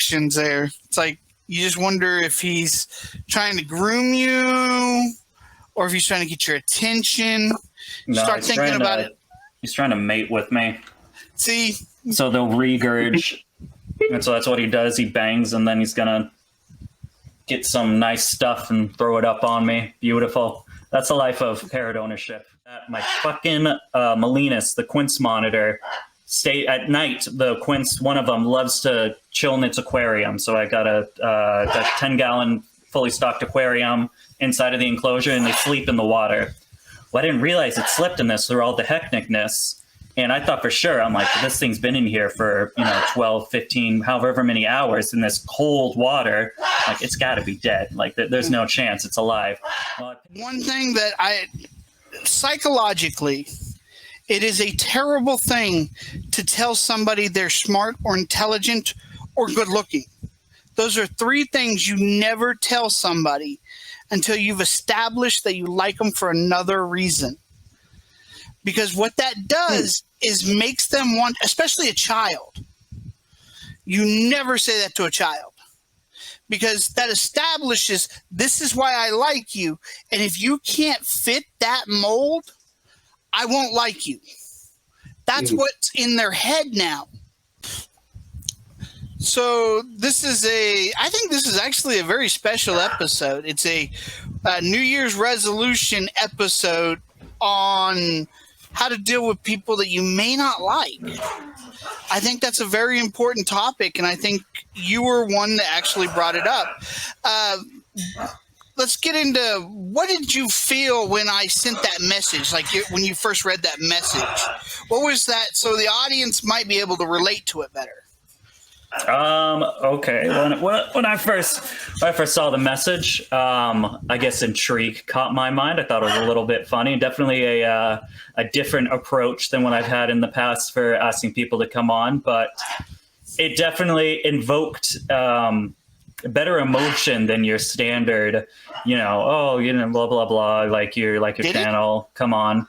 questions there. It's like you just wonder if he's trying to groom you or if he's trying to get your attention. No, Start thinking about it. He's trying to mate with me. See? So they'll regurge. And so that's what he does. He bangs, and then he's going to get some nice stuff and throw it up on me. Beautiful. That's the life of parrot ownership. My fucking Molinas, the quince monitor, stay at night. The quince, one of them, loves to chill in its aquarium. So I got a 10-gallon fully stocked aquarium inside of the enclosure, and they sleep in the water. Well, I didn't realize it slept in this through all the hecticness. And I thought for sure, I'm like, this thing's been in here for, 12, 15, however many hours in this cold water. Like, it's got to be dead. Like, there's no chance it's alive. One thing that psychologically, it is a terrible thing to tell somebody they're smart or intelligent or good looking. Those are three things you never tell somebody until you've established that you like them for another reason. Because what that does is makes them want, especially a child. You never say that to a child. Because that establishes, this is why I like you. And if you can't fit that mold, I won't like you. That's what's in their head now. So I think this is actually a very special episode. It's a New Year's resolution episode on how to deal with people that you may not like. I think that's a very important topic, and I think you were one that actually brought it up. Let's get into, what did you feel when I sent that message, like when you first read that message? What was that, so the audience might be able to relate to it better? Okay. When I first saw the message, I guess intrigue caught my mind. I thought it was a little bit funny, definitely a different approach than what I've had in the past for asking people to come on, but it definitely invoked, better emotion than your standard, blah, blah, blah, like your channel. Come on.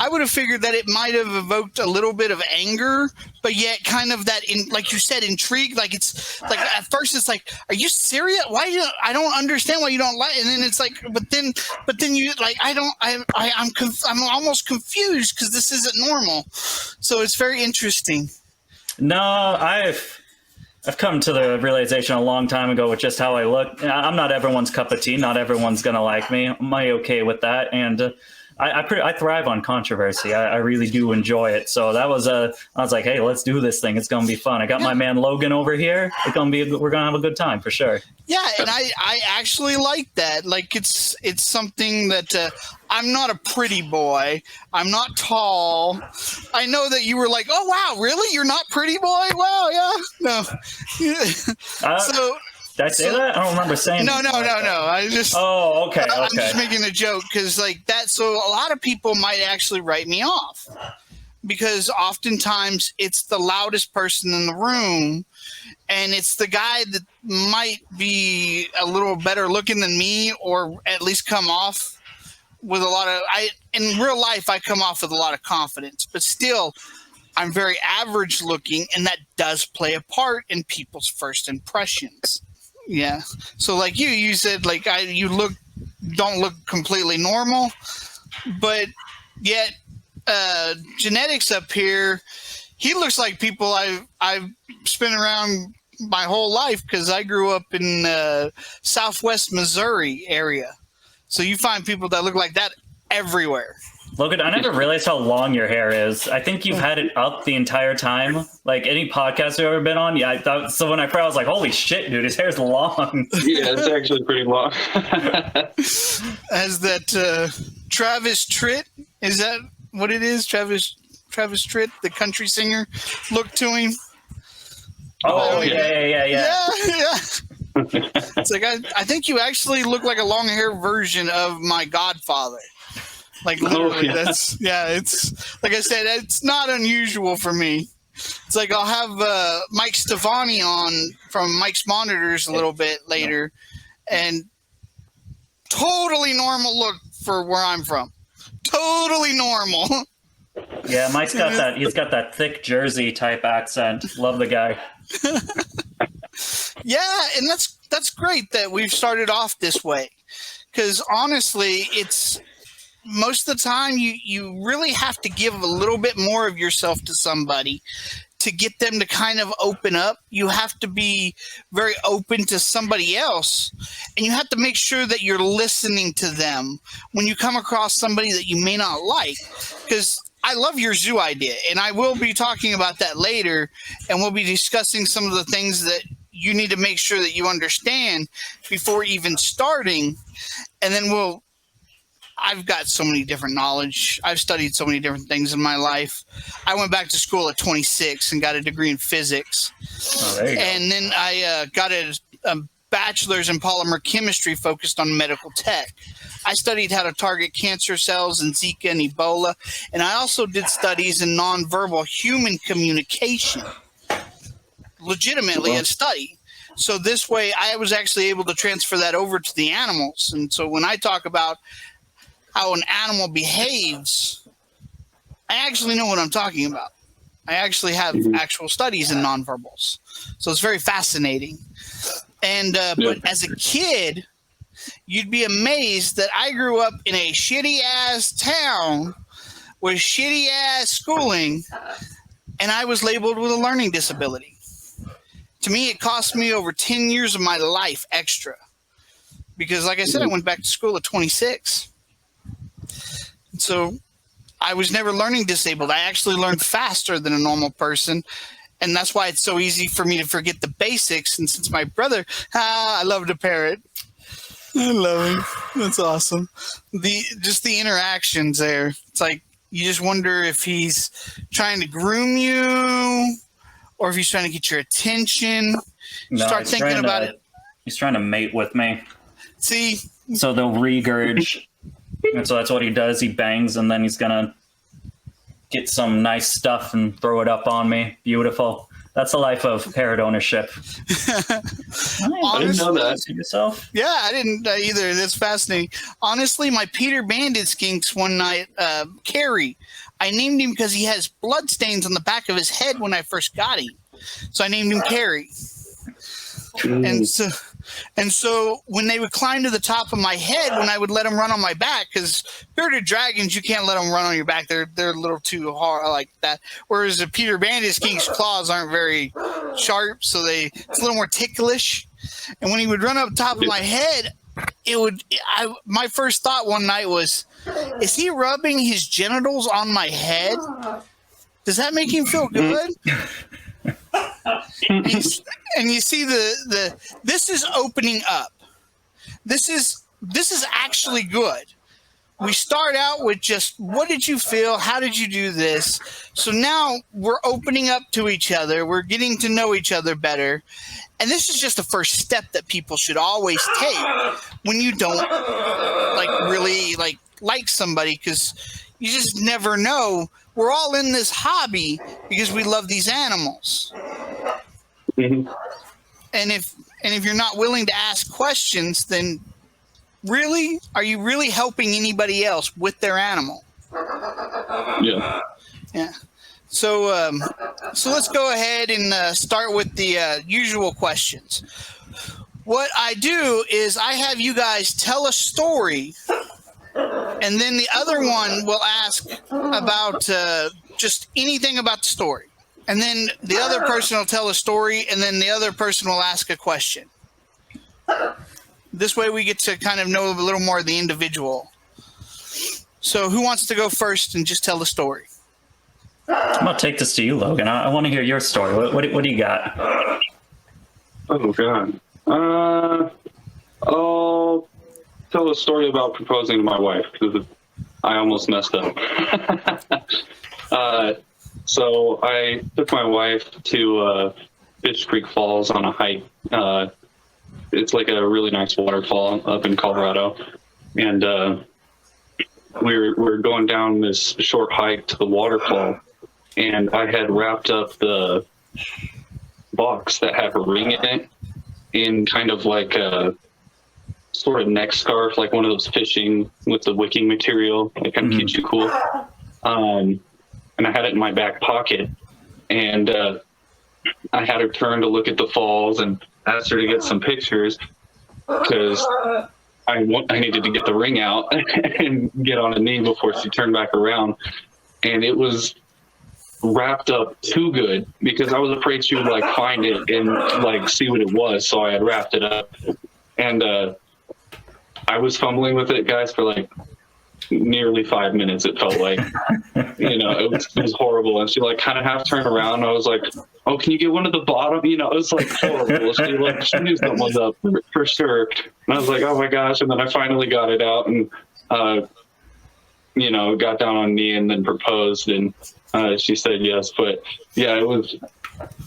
I would have figured that it might have evoked a little bit of anger, but yet kind of that, like you said, intrigue. Like, it's like at first it's like, are you serious? I don't understand why you don't like it. And then it's like, but then you like, I'm almost confused because this isn't normal. So it's very interesting. No, I've come to the realization a long time ago with just how I look. I'm not everyone's cup of tea. Not everyone's going to like me. I'm okay with that. And I thrive on controversy. I really do enjoy it. So I was like, hey, let's do this thing. It's going to be fun. I got my man Logan over here. We're going to have a good time for sure. Yeah. And I actually like that. Like it's something that, I'm not a pretty boy. I'm not tall. I know that you were like, oh, wow, really? You're not pretty boy? Wow. Yeah. No. So, did I say that? I don't remember saying No. I just. Oh, okay. I'm just making a joke because, like that. So a lot of people might actually write me off because oftentimes it's the loudest person in the room, and it's the guy that might be a little better looking than me, or at least come off with a lot of. In real life, I come off with a lot of confidence, but still, I'm very average looking, and that does play a part in people's first impressions. Yeah. So like you said, like you don't look completely normal, but yet genetics up here, he looks like people I've spent around my whole life because I grew up in Southwest Missouri area. So you find people that look like that everywhere. Logan, I never realized how long your hair is. I think you've had it up the entire time. Like any podcast you've ever been on. Yeah, I thought so. When I first, I was like, "Holy shit, dude, his hair's long." Yeah, it's actually pretty long. As that Travis Tritt, is that what it is? Travis Tritt, the country singer, look to him. Oh yeah. It's like I think you actually look like a long hair version of my godfather. Like literally, it's like I said, it's not unusual for me. It's like I'll have Mike Stefani on from Mike's Monitors a little bit later, and totally normal look for where I'm from. Totally normal. Yeah, Mike's got that. He's got that thick Jersey type accent. Love the guy. Yeah, and that's great that we've started off this way, because honestly, it's most of the time you really have to give a little bit more of yourself to somebody to get them to kind of open up. You have to be very open to somebody else, and you have to make sure that you're listening to them when you come across somebody that you may not like. Because I love your zoo idea, and I will be talking about that later, and we'll be discussing some of the things that you need to make sure that you understand before even starting. And then I've got so many different knowledge. I've studied so many different things in my life. I went back to school at 26 and got a degree in physics. Oh, there you go. And then I got a bachelor's in polymer chemistry focused on medical tech. I studied how to target cancer cells and Zika and Ebola. And I also did studies in nonverbal human communication, legitimately a study. So this way I was actually able to transfer that over to the animals. And so when I talk about how an animal behaves, I actually know what I'm talking about. I actually have actual studies in nonverbals. So it's very fascinating. And but as a kid, you'd be amazed that I grew up in a shitty ass town with shitty ass schooling, and I was labeled with a learning disability. To me, it cost me over 10 years of my life extra. Because like I said, I went back to school at 26. So I was never learning disabled. I actually learned faster than a normal person. And that's why it's so easy for me to forget the basics. And since my brother, I love to parrot. I love him. That's awesome. Just the interactions there. It's like you just wonder if he's trying to groom you or if he's trying to get your attention. No, Start thinking about it. He's trying to mate with me. See? So they'll regurge. And so that's what he does. He bangs, and then he's going to get some nice stuff and throw it up on me. Beautiful. That's the life of parrot ownership. I didn't know that. Yourself? Yeah, I didn't either. That's fascinating. Honestly, my Peter Banded skinks one night, Carrie, I named him because he has blood stains on the back of his head when I first got him. So I named him Carrie. And so when they would climb to the top of my head, when I would let them run on my back, because bearded dragons, you can't let them run on your back. They're a little too hard like that. Whereas the Peter Banded skink's claws aren't very sharp, so it's a little more ticklish. And when he would run up top of my head, my first thought one night was, is he rubbing his genitals on my head? Does that make him feel good? And you see this is opening up. This is actually good. We start out with just, what did you feel? How did you do this? So now we're opening up to each other. We're getting to know each other better. And this is just the first step that people should always take when you don't really like somebody, because you just never know. We're all in this hobby because we love these animals. Mm-hmm. And if you're not willing to ask questions, then really, are you really helping anybody else with their animal? Yeah. Yeah. So let's go ahead and start with the usual questions. What I do is I have you guys tell a story, and then the other one will ask about just anything about the story. And then the other person will tell a story, and then the other person will ask a question. This way we get to kind of know a little more of the individual. So who wants to go first and just tell the story? I'm going to take this to you, Logan. I want to hear your story. What do you got? Oh, God. I'll tell a story about proposing to my wife, because I almost messed up. So I took my wife to Fish Creek Falls on a hike. It's like a really nice waterfall up in Colorado. And we're going down this short hike to the waterfall. And I had wrapped up the box that had a ring in it in kind of like a sort of neck scarf, like one of those fishing with the wicking material that kind of keeps you cool. And I had it in my back pocket, and I had her turn to look at the falls, and asked her to get some pictures because I needed to get the ring out and get on a knee before she turned back around. And it was wrapped up too good because I was afraid she would like find it and like see what it was. So I had wrapped it up, and I was fumbling with it, guys, for like nearly 5 minutes. It felt like, it was horrible. And she like kind of half turned around. I was like, "Oh, can you get one at the bottom?" It was like horrible. She knew something was up for sure. And I was like, "Oh my gosh!" And then I finally got it out and got down on knee and then proposed, and she said yes. But yeah, it was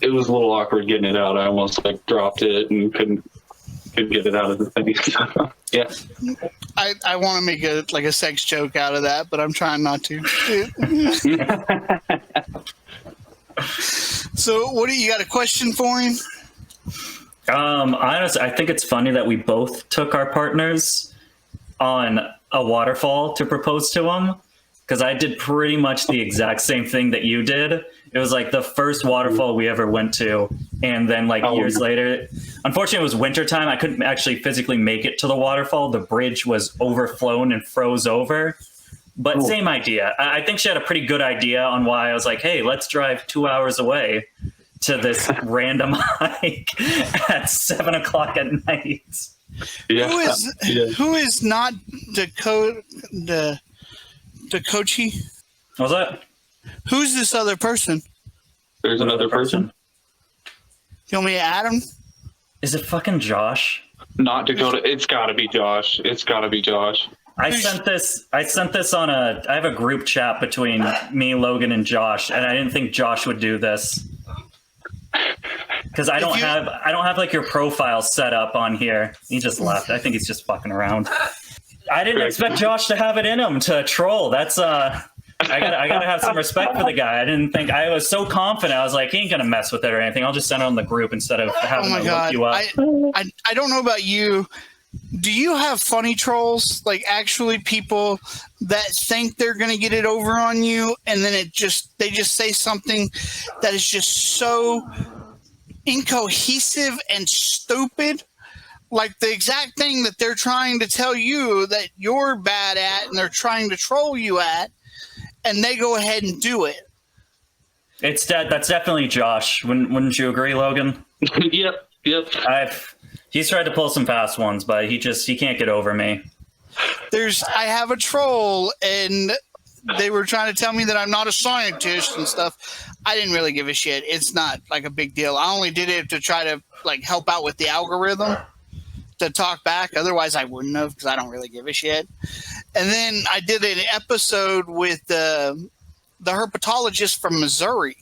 a little awkward getting it out. I almost like dropped it and couldn't get it out of the thing. Yeah. I want to make a sex joke out of that, but I'm trying not to. So what do you got, a question for him? Honestly, I think it's funny that we both took our partners on a waterfall to propose to him, because I did pretty much the exact same thing that you did. It was like the first waterfall we ever went to, and then years later, unfortunately it was wintertime. I couldn't actually physically make it to the waterfall. The bridge was overflown and froze over. But same idea. I think she had a pretty good idea on why I was like, hey, let's drive 2 hours away to this random hike at 7 o'clock at night. Yeah. Who is not Dakochi? What was that? Who's this other person? There's another person. You want me to add him? Is it fucking Josh? Not Dakota. It's got to be Josh. I sent this on I have a group chat between me, Logan, and Josh, and I didn't think Josh would do this. Because I don't have like your profile set up on here. He just left. I think he's just fucking around. I didn't expect Josh to have it in him to troll. That's I gotta have some respect for the guy. I was so confident. I was like, he ain't gonna mess with it or anything. I'll just send it on the group instead of having to look you up. I don't know about you. Do you have funny trolls? Like actually people that think they're gonna get it over on you, and then they just say something that is just so incohesive and stupid, like the exact thing that they're trying to tell you that you're bad at, and they're trying to troll you at, and they go ahead and do it. That's definitely Josh. Wouldn't you agree, Logan? Yep. He's tried to pull some fast ones, but he can't get over me. I have a troll, and they were trying to tell me that I'm not a scientist and stuff. I didn't really give a shit. It's not like a big deal. I only did it to try to like help out with the algorithm to talk back. Otherwise, I wouldn't have, because I don't really give a shit. And then I did an episode with the herpetologist from Missouri.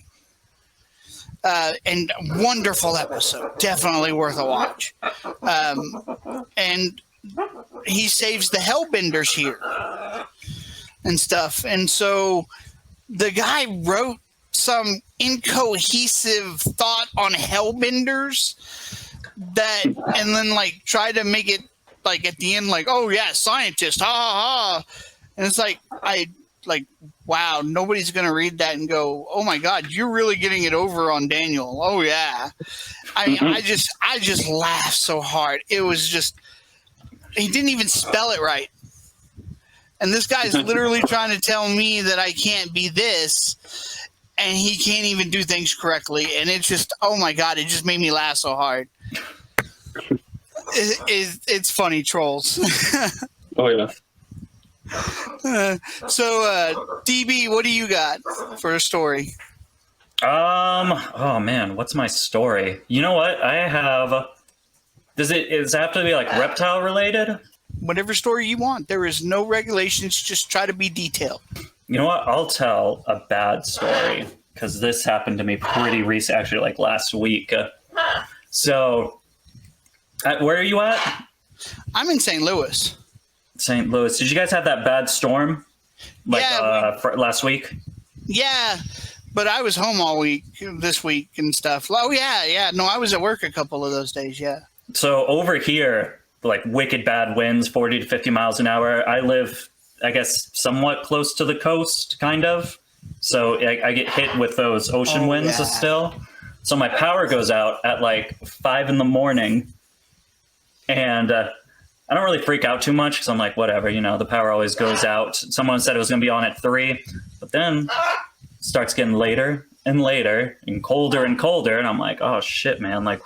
And wonderful episode, definitely worth a watch. And he saves the hellbenders here and stuff. And so the guy wrote some incohesive thought on hellbenders and then like try to make it like at the end, like, oh yeah, scientist, ha ha ha. And it's like, wow, nobody's going to read that and go, oh my God, you're really getting it over on Daniel. Oh yeah. I just laughed so hard. It was just, he didn't even spell it right. And this guy's literally trying to tell me that I can't be this, and he can't even do things correctly. And it's just, oh my God, it just made me laugh so hard. It's funny, trolls. Oh yeah. So DB, what do you got for a story? Oh man, what's my story? You know what? I have. Does it have to be like reptile related? Whatever story you want. There is no regulations. Just try to be detailed. You know what? I'll tell a bad story, because this happened to me pretty recent, actually, like last week. So, where are you at? I'm in St. Louis. St. Louis. Did you guys have that bad storm? Last week? Yeah, but I was home all week this week and stuff. Oh, yeah. No, I was at work a couple of those days, yeah. So over here, like wicked bad winds, 40 to 50 miles an hour. I live, I guess, somewhat close to the coast, kind of. So I get hit with those ocean winds still. So my power goes out at like 5 in the morning, and I don't really freak out too much because I'm like, whatever, you know, the power always goes out. Someone said it was going to be on at 3, but then it starts getting later and later and colder, and I'm like, oh shit, man, like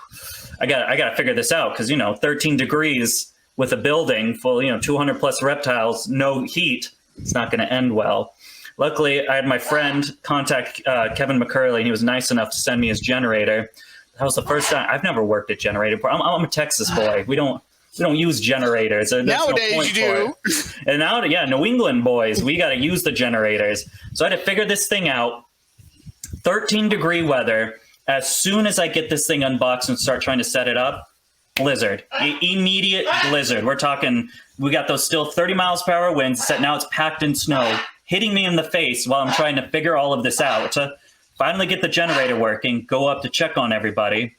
I got to figure this out because, you know, 13 degrees with a building full, you know, 200 plus reptiles, no heat, it's not going to end well. Luckily, I had my friend contact Kevin McCurley, and he was nice enough to send me his generator. That was the first time. I've never worked at generator. I'm a Texas boy. We don't use generators. Nowadays you do. And now, yeah, New England boys, we got to use the generators. So I had to figure this thing out. 13-degree weather. As soon as I get this thing unboxed and start trying to set it up, blizzard. Immediate blizzard. We're talking, we got those still 30 miles per hour winds. Now it's packed in snow, hitting me in the face while I'm trying to figure all of this out. To finally get the generator working, go up to check on everybody.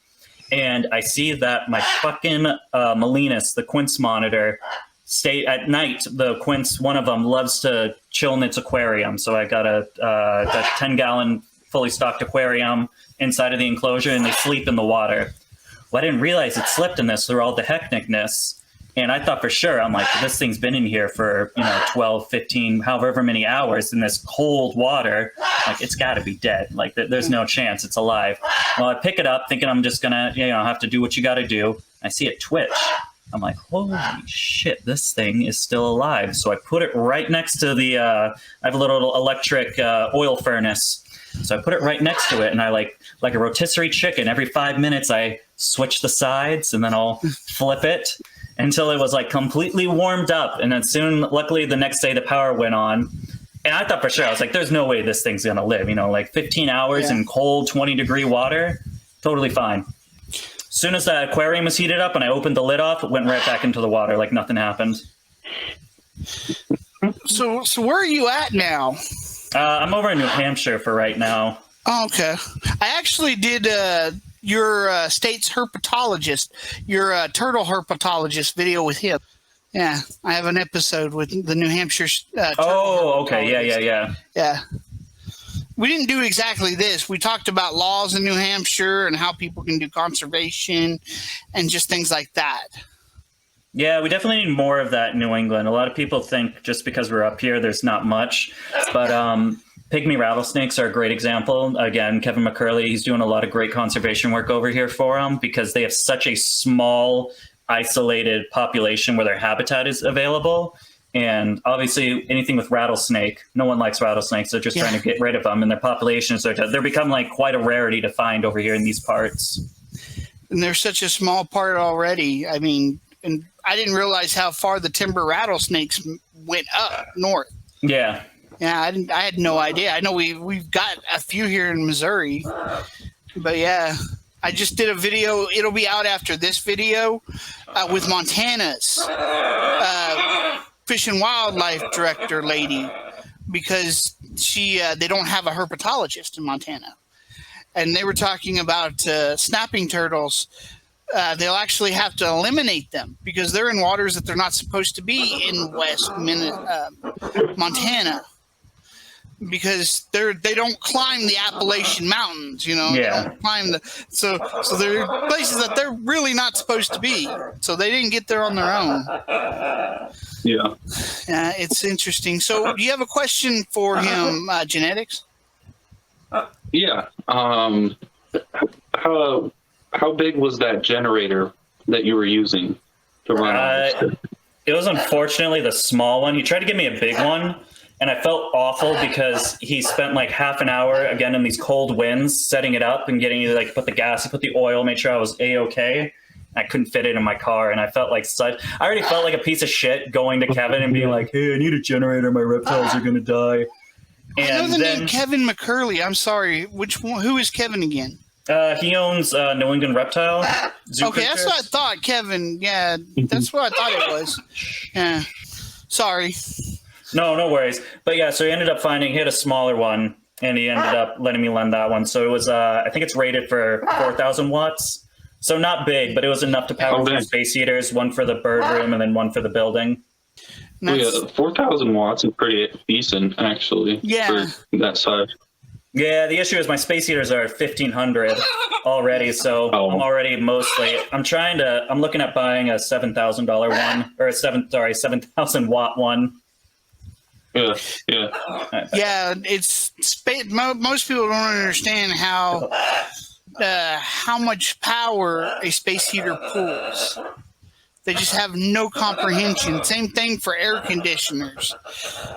And I see that my fucking Molinas, the Quince monitor, stay at night. The Quince, one of them, loves to chill in its aquarium. So I got a 10-gallon fully stocked aquarium inside of the enclosure, and they sleep in the water. Well, I didn't realize it slept in this through all the hecticness. And I thought for sure, I'm like, this thing's been in here for, 12, 15, however many hours in this cold water. Like, it's got to be dead. Like, there's no chance it's alive. Well, I pick it up thinking I'm just going to, have to do what you got to do. I see it twitch. I'm like, holy shit, this thing is still alive. So I put it right next to the, I have a little electric oil furnace. So I put it right next to it, and I like a rotisserie chicken. Every 5 minutes, I switch the sides, and then I'll flip it until it was like completely warmed up. And then soon, luckily, the next day the power went on. And I thought for sure, I was like, there's no way this thing's going to live, like 15 hours in cold 20-degree water. Totally fine. As soon as that aquarium was heated up and I opened the lid off, it went right back into the water like nothing happened. So where are you at now? I'm over in New Hampshire for right now. Oh, okay. I actually did your state's herpetologist, your turtle herpetologist video with him. Yeah, I have an episode with the New Hampshire oh, okay. Yeah. We didn't do exactly this. We talked about laws in New Hampshire and how people can do conservation and just things like that. Yeah, we definitely need more of that in New England. A lot of people think just because we're up here, there's not much. But pygmy rattlesnakes are a great example. Again, Kevin McCurley, he's doing a lot of great conservation work over here for them because they have such a small, isolated population where their habitat is available. And obviously, anything with rattlesnake, no one likes rattlesnakes. They're just trying to get rid of them. And their populations, they're become like quite a rarity to find over here in these parts. And they're such a small part already. I mean, and I didn't realize how far the timber rattlesnakes went up north. Yeah. Yeah, I had no idea. I know we've got a few here in Missouri, but yeah, I just did a video. It'll be out after this video with Montana's Fish and Wildlife Director lady because they don't have a herpetologist in Montana, and they were talking about snapping turtles. They'll actually have to eliminate them because they're in waters that they're not supposed to be in West Montana because they don't climb the Appalachian Mountains, Yeah. They don't climb so they're places that they're really not supposed to be. So they didn't get there on their own. Yeah. It's interesting. So do you have a question for him, genetics? Yeah. How big was that generator that you were using to run? It was unfortunately the small one. He tried to give me a big one, and I felt awful because he spent like half an hour again in these cold winds setting it up and getting you put the gas, put the oil, made sure I was A-okay. I couldn't fit it in my car, and I felt like I already felt like a piece of shit going to Kevin and being like, "Hey, I need a generator. My reptiles are gonna die." And I know the name Kevin McCurley. I'm sorry. Which one? Who is Kevin again? He owns New England Reptile. Okay, that's what I thought, Kevin. Yeah, that's what I thought it was. Yeah, sorry. No worries. But yeah, so he ended up he had a smaller one, and he ended up letting me lend that one. So it was, I think it's rated for 4,000 watts. So not big, but it was enough to power 2 space heaters, one for the bird room and then one for the building. Yeah, 4,000 watts is pretty decent, actually, for that size. Yeah, the issue is my space heaters are at 1,500 already, so I'm already mostly. I'm looking at buying a $7,000 one, or 7,000 watt one. Yeah. Yeah, it's most people don't understand how much power a space heater pulls. They just have no comprehension. Same thing for air conditioners.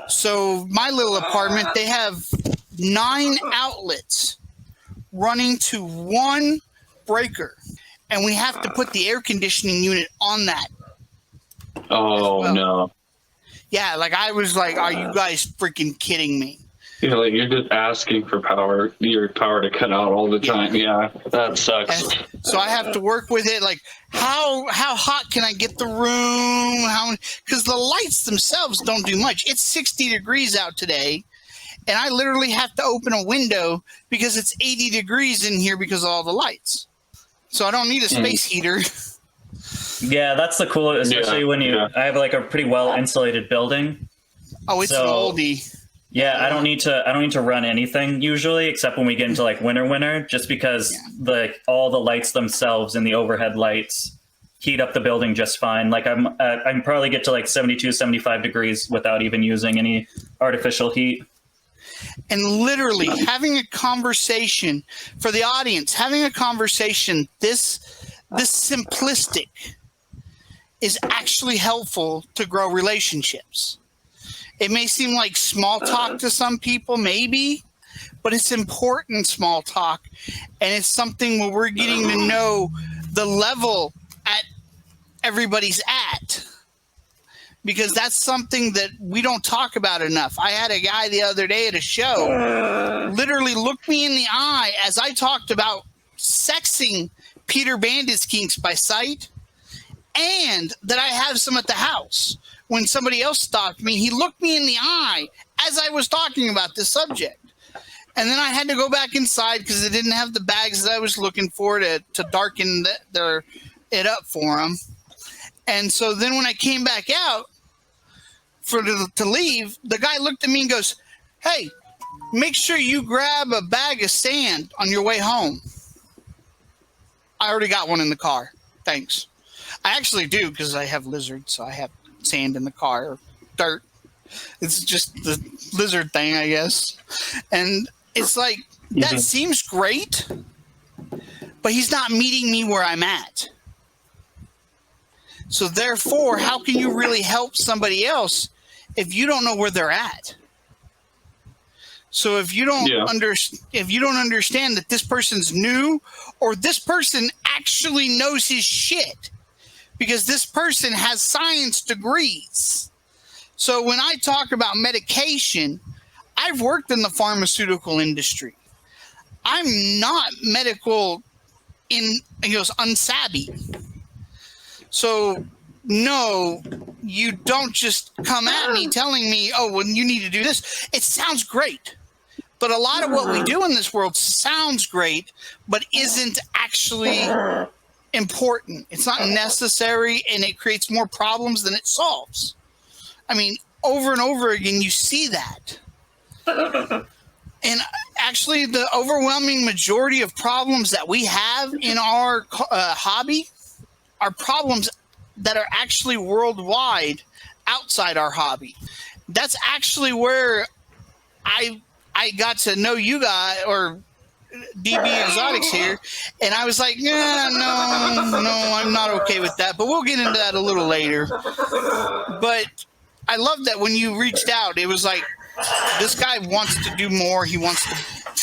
So my little apartment, they have 9 outlets running to 1 breaker, and we have to put the air conditioning unit on that. Oh, no. Yeah, like I was like, are you guys freaking kidding me? You know, like you're just asking for your power to cut out all the time. Yeah, that sucks. And so I have to work with it. Like, how hot can I get the room? Because the lights themselves don't do much. It's 60 degrees out today, and I literally have to open a window because it's 80 degrees in here because of all the lights. So I don't need a space heater. Yeah, that's the cool, especially when I have like a pretty well insulated building. Oh, it's moldy. Yeah, I don't need to run anything usually, except when we get into like winter, just because all the lights themselves and the overhead lights heat up the building just fine. Like I can probably get to like 72, 75 degrees without even using any artificial heat. And literally having a conversation for the audience, this simplistic is actually helpful to grow relationships. It may seem like small talk to some people, maybe, but it's important small talk. And it's something where we're getting to know the level at everybody's at. Because that's something that we don't talk about enough. I had a guy the other day at a show literally look me in the eye as I talked about sexing Peter Bandit's kinks by sight, and that I have some at the house. When somebody else stopped me, he looked me in the eye as I was talking about this subject. And then I had to go back inside because they didn't have the bags that I was looking for to darken it up for them. And so then when I came back out to leave, the guy looked at me and goes, "Hey, make sure you grab a bag of sand on your way home." I already got one in the car. Thanks. I actually do, because I have lizards, so I have sand in the car, or dirt. It's just the lizard thing, I guess. And it's like, that seems great, but he's not meeting me where I'm at. So therefore, how can you really help somebody else if you don't know where they're at? So if you don't understand that this person's new, or this person actually knows his shit, because this person has science degrees. So when I talk about medication, I've worked in the pharmaceutical industry. I'm not medical unsavvy. So no, you don't just come at me telling me, "Oh, well, you need to do this." It sounds great. But a lot of what we do in this world sounds great, but isn't actually important. It's not necessary, and it creates more problems than it solves. I mean, over and over again, you see that. And actually, the overwhelming majority of problems that we have in our hobby are problems that are actually worldwide outside our hobby. That's actually where I got to know you guys, or DB Exotics here, and I was like, yeah, no, I'm not okay with that, but we'll get into that a little later. But I love that when you reached out, it was like, this guy wants to do more, he wants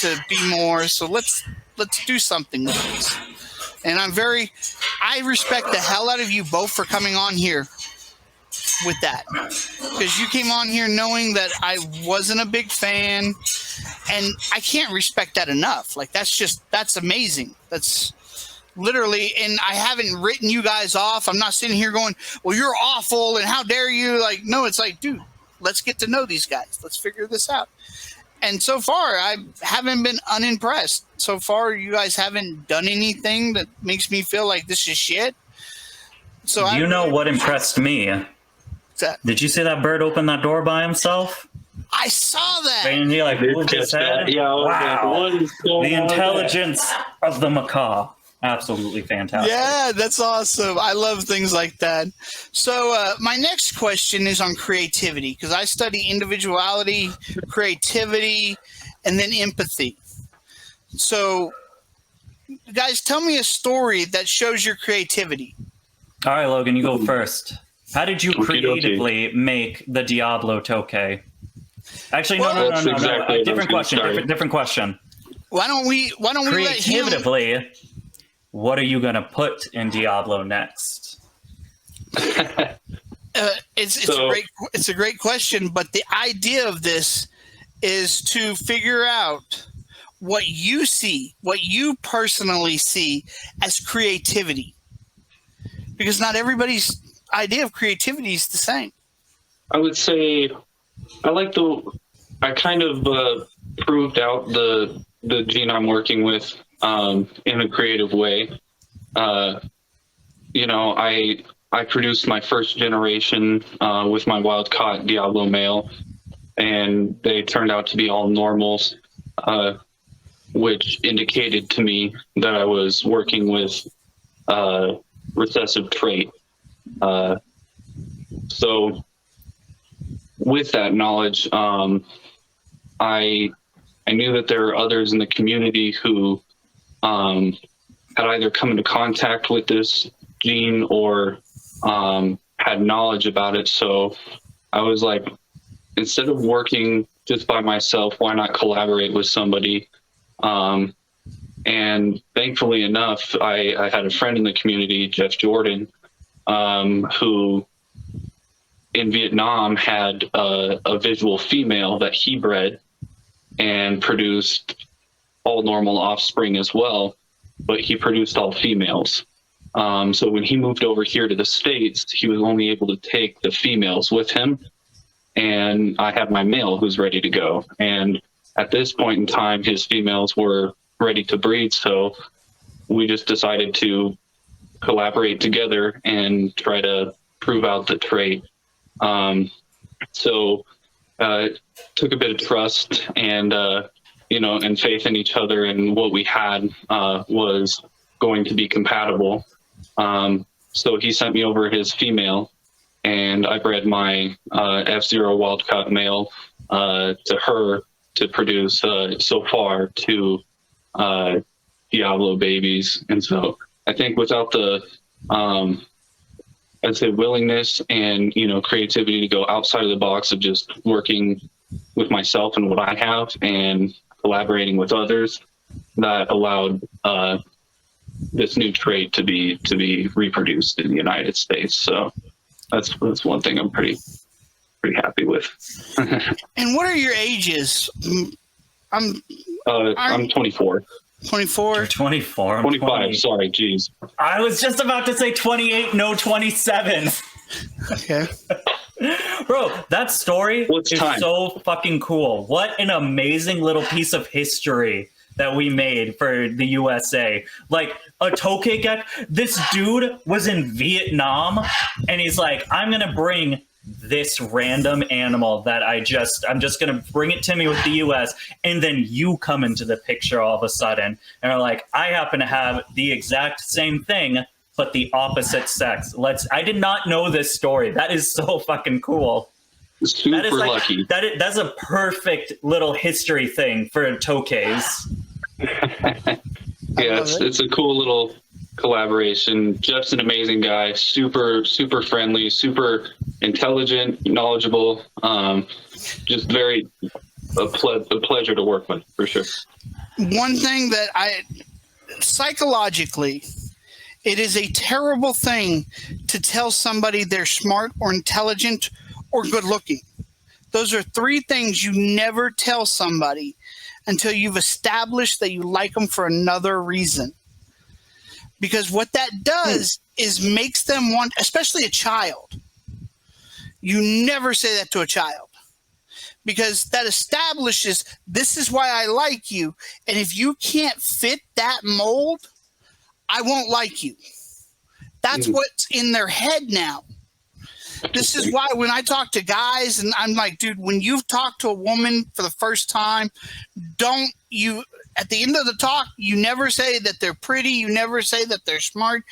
to be more, so let's do something with this. And I respect the hell out of you both for coming on here with that, because you came on here knowing that I wasn't a big fan, and I can't respect that enough. Like, that's amazing. That's literally, and I haven't written you guys off. I'm not sitting here going, "Well, you're awful and how dare you." Like, no, it's like, dude, let's get to know these guys. Let's figure this out. And so far, I haven't been unimpressed. So far, you guys haven't done anything that makes me feel like this is shit. So you know what impressed me? That? Did you see that bird open that door by himself? I saw that. And he like moved his head. Yeah, I was like, Wow. what is going The on there? intelligence of the macaw. Absolutely fantastic. Yeah, that's awesome. I love things like that. So my next question is on creativity, because I study individuality, creativity, and then empathy. So, guys, tell me a story that shows your creativity. All right, Logan, you go first. How did you Okie dokie. creatively make the Diablo Tokay? Actually, Well, no. That's exactly what I was Different gonna question. start. Different question. Why don't we let him? Creatively, what are you gonna put in Diablo next? It's a great question, but the idea of this is to figure out what you see, what you personally see as creativity, because not everybody's idea of creativity is the same. I would say I kind of proved out the gene I'm working with in a creative way. I produced my first generation with my wild-caught Diablo male, and they turned out to be all normals, which indicated to me that I was working with recessive trait. So with that knowledge, I knew that there are others in the community who had either come into contact with this gene or had knowledge about it. So I was like, instead of working just by myself, why not collaborate with somebody? And thankfully enough, I had a friend in the community, Jeff Jordan, who in Vietnam had a visual female that he bred and produced all normal offspring as well, but he produced all females. So when he moved over here to the States, he was only able to take the females with him. And I had my male who's ready to go. And at this point in time, his females were ready to breed. So we just decided to collaborate together and try to prove out the trait. It took a bit of trust and, and faith in each other, and what we had was going to be compatible. So he sent me over his female, and I bred my F-Zero wild-caught male to her to produce so far 2 Diablo babies. And so I think without the I'd say willingness and creativity to go outside of the box of just working with myself and what I have and collaborating with others, that allowed this new trait to be reproduced in the United States. So that's one thing I'm pretty happy with. And what are your ages? I'm 24. 24. You're 24. I'm 25. 20. Sorry, geez. I was just about to say 28. No, 27. Okay. Bro, that story What's is time? so fucking cool. What an amazing little piece of history that we made for the USA. Like a Tokay gecko. This dude was in Vietnam, and he's like, I'm gonna bring this random animal that I'm just gonna bring it to me with the US, and then you come into the picture all of a sudden and are like, I happen to have the exact same thing but the opposite sex. I did not know this story. That is so fucking cool. Super That is like, lucky. that's a perfect little history thing for Tokays. Yeah, it's a cool little collaboration. Jeff's an amazing guy, super friendly, super intelligent, knowledgeable, just a pleasure to work with, for sure. One thing that psychologically, it is a terrible thing to tell somebody they're smart or intelligent or good looking. Those are 3 things you never tell somebody until you've established that you like them for another reason. Because what that does is makes them want, especially a child. You never say that to a child, because that establishes, this is why I like you. And if you can't fit that mold, I won't like you. That's what's in their head now. This is why when I talk to guys and I'm like, dude, when you've talked to a woman for the first time, don't you at the end of the talk, you never say that they're pretty. You never say that they're smart.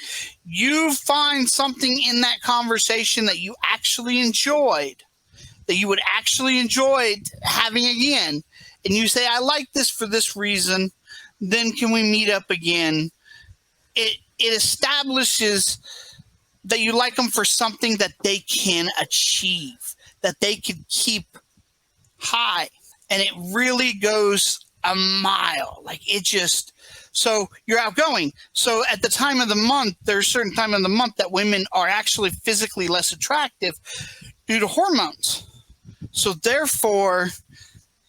You find something in that conversation that you actually enjoyed, that you would actually enjoy having again. And you say, I like this for this reason. Then can we meet up again? It establishes that you like them for something that they can achieve, that they can keep high. And it really goes a mile. Like it just, so you're outgoing. So at the time of the month, there's a certain time of the month that women are actually physically less attractive due to hormones. So therefore,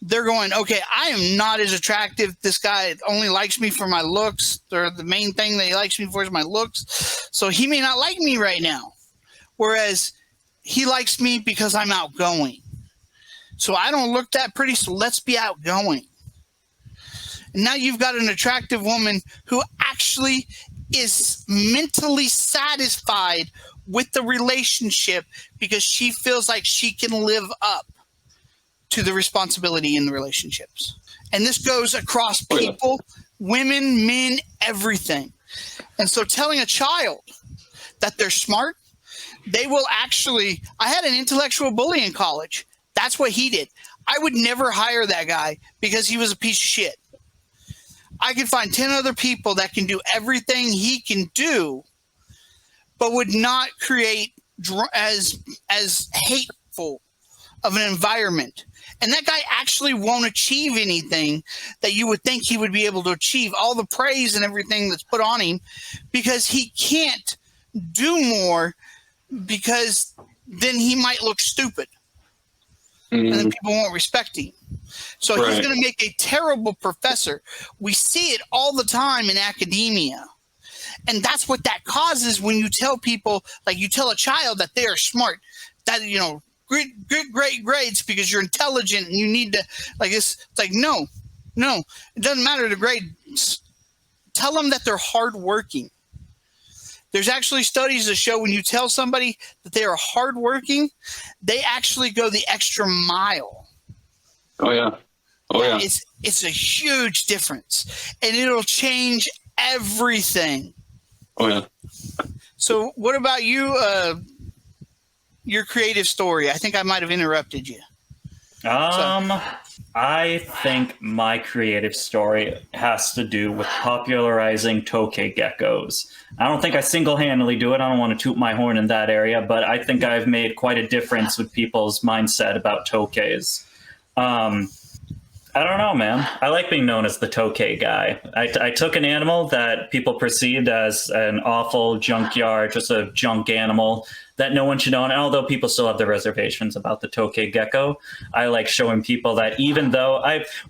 they're going, okay, I am not as attractive. This guy only likes me for my looks. Or the main thing that he likes me for is my looks. So he may not like me right now. Whereas he likes me because I'm outgoing. So I don't look that pretty, so let's be outgoing. And now you've got an attractive woman who actually is mentally satisfied with the relationship because she feels like she can live up to the responsibility in the relationships. And this goes across people, women, men, everything. And so telling a child that they're smart, they will actually, I had an intellectual bully in college. That's what he did. I would never hire that guy because he was a piece of shit. I could find 10 other people that can do everything he can do, but would not create as hateful of an environment. And that guy actually won't achieve anything that you would think he would be able to achieve, all the praise and everything that's put on him, because he can't do more, because then he might look stupid. And then people won't respect him. So he's going to make a terrible professor. We see it all the time in academia. And that's what that causes when you tell people, like you tell a child that they are smart, that, you know, great grades because you're intelligent and you need to, like, it's like, no, it doesn't matter the grades. Tell them that they're hardworking. There's actually studies that show when you tell somebody that they are hardworking, they actually go the extra mile. Oh yeah. It's a huge difference, and it'll change everything. Oh yeah. So what about you? Your creative story. I think I might have interrupted you. I think my creative story has to do with popularizing tokay geckos. I don't think I single-handedly do it. I don't want to toot my horn in that area, but I think I've made quite a difference with people's mindset about tokays. I don't know, man. I like being known as the tokay guy. I took an animal that people perceived as an awful junkyard, just a junk animal that no one should own. And although people still have their reservations about the tokay gecko, I like showing people that even though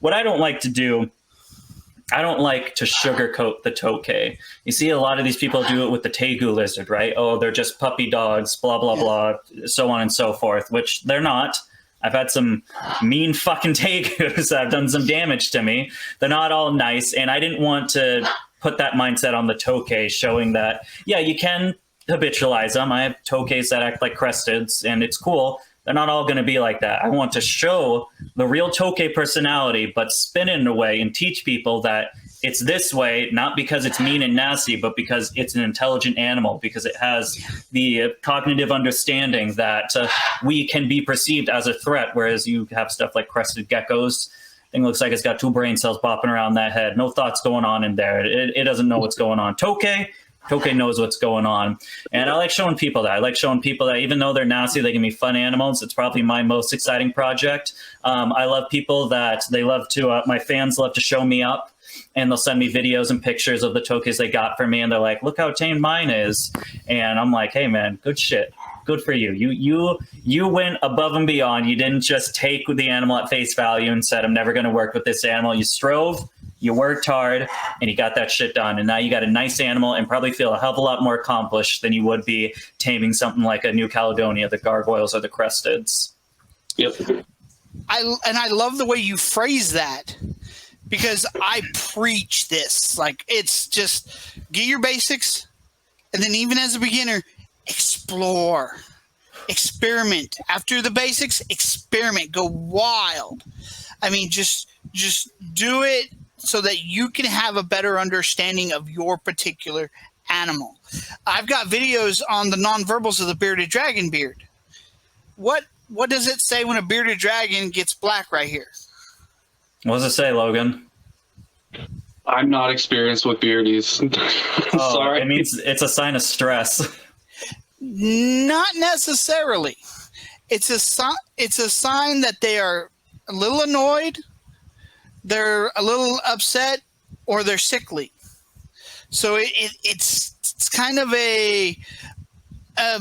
what I don't like to do, I don't like to sugarcoat the tokay. You see a lot of these people do it with the tegu lizard, right? Oh, they're just puppy dogs, blah, blah, blah, so on and so forth, which they're not. I've had some mean fucking tegus that have done some damage to me. They're not all nice. And I didn't want to put that mindset on the tokay, showing that, yeah, you can habitualize them. I have tokays that act like cresteds, and it's cool. They're not all going to be like that. I want to show the real tokay personality, but spin it in a way and teach people that it's this way, not because it's mean and nasty, but because it's an intelligent animal, because it has the cognitive understanding that we can be perceived as a threat, whereas you have stuff like crested geckos. Thing looks like it's got 2 brain cells popping around that head. No thoughts going on in there. It doesn't know what's going on. Tokay knows what's going on. And I like showing people that. I like showing people that even though they're nasty, they can be fun animals. It's probably my most exciting project. I love people that they love to, my fans love to show me up. And they'll send me videos and pictures of the tokays they got for me. And they're like, look how tame mine is. And I'm like, hey, man, good shit. Good for you. You went above and beyond. You didn't just take the animal at face value and said, I'm never going to work with this animal. You strove, you worked hard, and you got that shit done. And now you got a nice animal and probably feel a hell of a lot more accomplished than you would be taming something like a New Caledonia, the gargoyles or the cresteds. Yep. I love the way you phrase that. Because I preach this. Like, it's just get your basics, and then even as a beginner, explore. experiment. After the basics, experiment. Go wild. I mean, just do it so that you can have a better understanding of your particular animal. I've got videos on the nonverbals of the bearded dragon beard. What does it say when a bearded dragon gets black right here? What does it say, Logan? I'm not experienced with beardies. Oh, Sorry. it means it's a sign of stress. Not necessarily. It's a sign that they are a little annoyed, they're a little upset, or they're sickly. So it's kind of a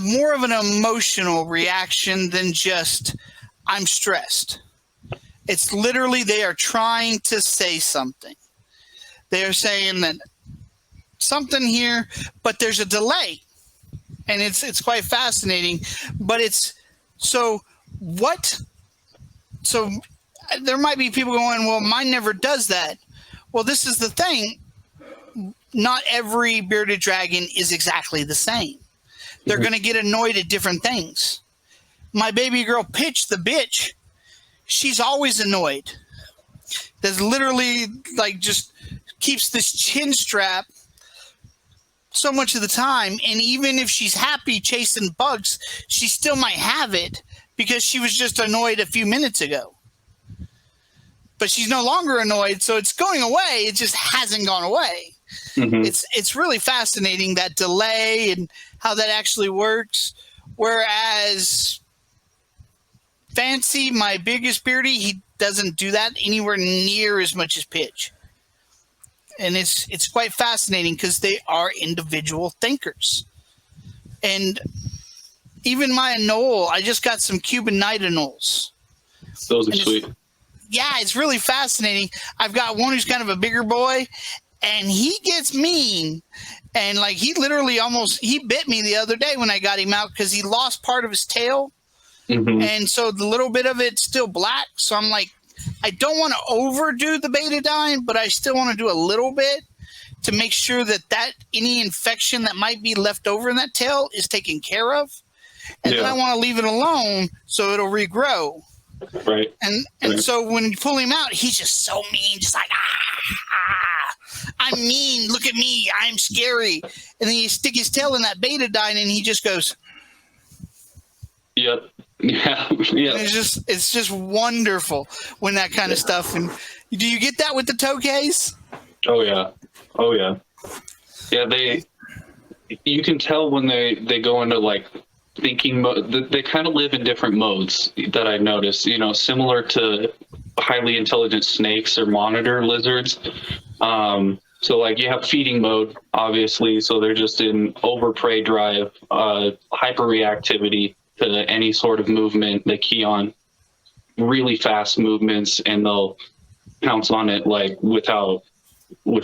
more of an emotional reaction than just I'm stressed. It's literally they are trying to say something. They are saying that something here, but there's a delay. And it's quite fascinating. But so there might be people going, well, mine never does that. Well, this is the thing. Not every bearded dragon is exactly the same. They're going to get annoyed at different things. My baby girl Pitch, the bitch, she's always annoyed. There's literally like just keeps this chin strap so much of the time, and even if she's happy chasing bugs, she still might have it because she was just annoyed a few minutes ago. But she's no longer annoyed, so it's going away. It just hasn't gone away. Mm-hmm. It's really fascinating, that delay and how that actually works. Whereas Fancy, my biggest beardy, he doesn't do that anywhere near as much as Pitch. And it's quite fascinating because they are individual thinkers. And even my anole, I just got some Cuban night anoles. Those are sweet. Yeah, it's really fascinating. I've got one who's kind of a bigger boy, and he gets mean. And like he literally he bit me the other day when I got him out because he lost part of his tail. Mm-hmm. And so the little bit of it's still black. So I'm like, I don't want to overdo the betadine, but I still want to do a little bit to make sure that any infection that might be left over in that tail is taken care of. And then I want to leave it alone so it'll regrow. Right. And so when you pull him out, he's just so mean, just like, I'm mean, look at me, I'm scary. And then you stick his tail in that betadine and he just goes. Yep. Yeah. And it's just wonderful when that kind of stuff. And do you get that with the toe case? Oh yeah. Yeah, you can tell when they go into like thinking mode. They kind of live in different modes that I noticed, similar to highly intelligent snakes or monitor lizards. So like you have feeding mode, obviously. So they're just in over prey drive, hyper reactivity to any sort of movement. They key on really fast movements and they'll pounce on it like with